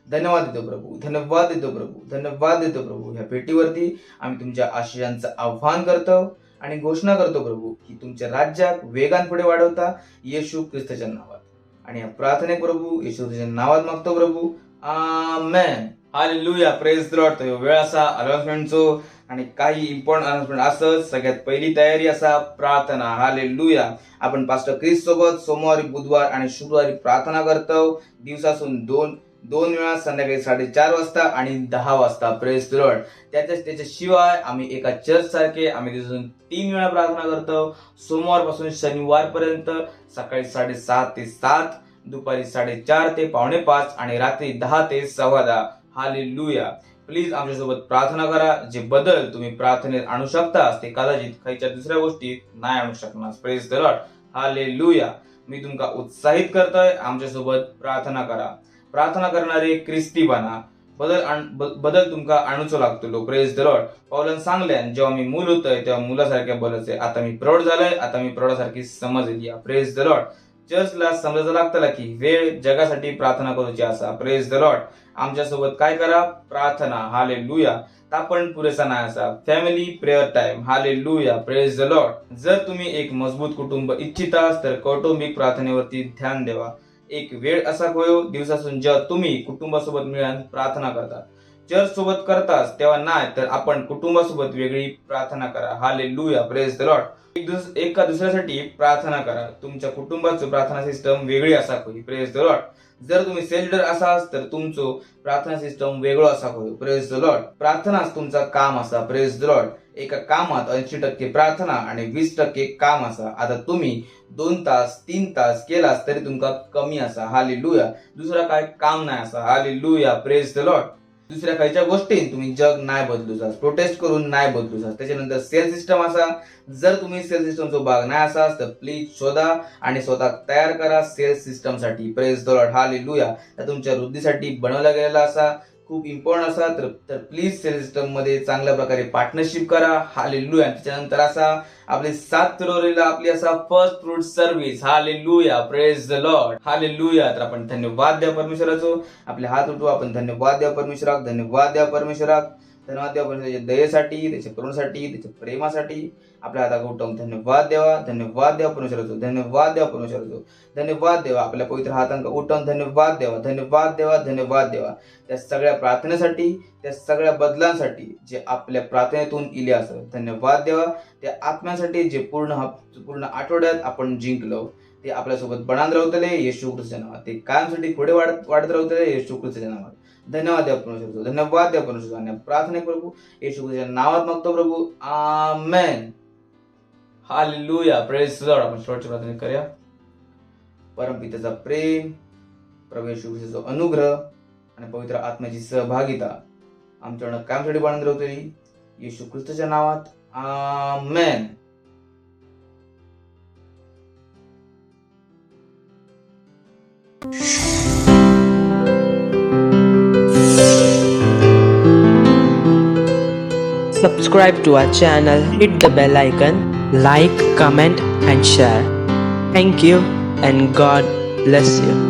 धन्यवाद देतो प्रभू, धन्यवाद देतो प्रभू, धन्यवाद देतो प्रभू. ह्या भेटीवरती आम्ही तुमच्या आशयांचं आव्हान करतो आणि घोषणा करतो प्रभू की तुमच्या राज्यात वेगान पुढे वाढवता येशू ख्रिस्ताच्या नावात. आणि या प्रार्थनेक प्रभू येशू ख्रिस्ताच्या नावात मागतो प्रभू. आमेन. Hallelujah, praise the Lord. तो वेळ असा अनाउन्समेंटचो आणि काही इम्पॉर्टंट अनाउन्समेंट असंच. सगळ्यात पहिली तयारी असा प्रार्थना. हालेलुया. आपण पास्टर क्रिस सोबत सोमवारी, बुधवार आणि शुक्रवारी प्रार्थना करतो. दिवसातून दोन वेळा, संध्याकाळी 4:30 वाजता आणि 10 वाजता. Praise the Lord. त्याच्याशिवाय आम्ही एका चर्च सारखे आम्ही दिवसातून 3 वेळा प्रार्थना करतो. सोमवारपासून शनिवारपर्यंत सकाळी 6:30 ते 7, दुपारी 4:30 ते 4:45 आणि रात्री 10 ते 10:15. हालेलुया. प्लीज आमच्यासोबत प्रार्थना करा. जे बदल तुम्ही प्रार्थनेत आणू शकता ते कदाचित खायच्या दुसऱ्या गोष्टीत नाही आणू शकणार. Praise the Lord. हालेलुया. मी तुमका उत्साहित करतोय, आमच्यासोबत प्रार्थना करा. प्रार्थना करणारे ख्रिस्ती बना. बदल तुमका आणूचो लागतो. Praise the Lord. पौलान सांगल्यान जेव्हा मी मूल होतोय तेव्हा मुलासारख्या बोलायचंय. आता मी प्रौढ झालोय, आता मी प्रौढासारखी समजली. Praise the Lord. चर्चला समजायचं लागतं की वेळ जगासाठी प्रार्थना करूची असा. Praise the Lord. आमच्यासोबत काय करा? प्रार्थना. हालेलुया. तापण पुरेसा नाही असा. Family prayer time. Hallelujah. Praise the Lord. जर तुम्ही एक मजबूत कुटुंब इच्छितास तर कौटुंबिक प्रार्थनेवरती ध्यान द्यावा. एक वेळ असा होयो दिवसातून जेव्हा तुम्ही कुटुंबासोबत मिळून प्रार्थना करता. चर्च सोबत करतास तेव्हा नाही तर आपण कुटुंबासोबत वेगळी प्रार्थना करा. हालेलुया. Praise the Lord. एका दुसऱ्यासाठी प्रार्थना करा. तुमच्या कुटुंबाचं प्रार्थना सिस्टम वेगळी असा होईल. Praise the Lord. जर तुम्ही सेल्डर असाल तर तुमचं प्रार्थना सिस्टम वेगळं असा होईल. Praise the Lord. प्रार्थनाच तुमचा काम असा. Praise the Lord. एका कामात 80% प्रार्थना आणि 20% काम असा. आता तुम्ही 2 तास 3 तास केलास तरी तुमका कमी असा. हालेलुया. दुसरा काय काम नाही असा. हालेलुया. Praise the Lord. दुसऱ्या खायच्या गोष्टीं तुम्ही जग नाही बदलूचा, प्रोटेस्ट करून नाही बदलूचा. त्याच्यानंतर सेल सिस्टम असा. जर तुम्ही सेल सिस्टमचा भाग नाही असाल तर प्लीज शोधा आणि स्वतः तयार करा सेल सिस्टम साठी. Praise the Lord. हालेलुया. त्या तुमच्या वृद्धीसाठी बनवला गेलेला असा. खूप इम्पॉर्टंट असा तर प्लीज सेल सिस्टम मध्ये चांगल्या प्रकारे पार्टनरशिप करा. हालेलुया. त्याच्यानंतर असा आपली 7 फेब्रुवारीला आपली असा first fruit service. Hallelujah. Praise the Lord. Hallelujah. तर आपण धन्यवाद द्या परमेश्वराचो. आपले हात उठवा. आपण धन्यवाद द्या परमेश्वराक. धन्यवाद द्या परमेश्वराक. धन्यवाद द्या परमेश्वराच्या दयेसाठी, त्याच्या करुणेसाठी, त्याच्या प्रेमासाठी. आपल्या हातात उठवून धन्यवाद द्यावा. धन्यवाद द्या परमेश्वराचो. धन्यवाद द्या परमेश्वराचो. धन्यवाद देवा. आपल्या पवित्र हातांका उठवून धन्यवाद द्यावा. धन्यवाद देवा. धन्यवाद देवा. त्या सगळ्या प्रार्थनेसाठी, त्या सगळ्या बदलांसाठी जे आपल्या प्रार्थनेतून इले असत. धन्यवाद देवा. त्या आत्म्यासाठी जे पूर्ण आठवड्यात आपण जिंकलो ते आपल्यासोबत बनान राहतले येशू ख्रिस्ताच्या नावात. ते कायमसाठी पुढे वाढत राहतले येशू ख्रिस्ताच्या नावात. धन्यवाद द्या परमेश्वर. धन्यवाद द्या परमेश्वर. आणि प्रार्थना प्रभू येशू ख्रिस्ताच्या नावात मागतो प्रभू. आमेन. हालेलुया. Praise the Lord. आपण शेवटची प्रार्थना करूया. परमपित्याचा प्रेम, प्रभू येशू ख्रिस्ताचा अनुग्रह आणि पवित्र आत्म्याची सहभागिता आमच्याकडे कायमसाठी बनत राहतली येशू ख्रिस्ताच्या नावात. आमेन. Subscribe to our channel, hit the bell icon, like, comment and share. Thank you and God bless you.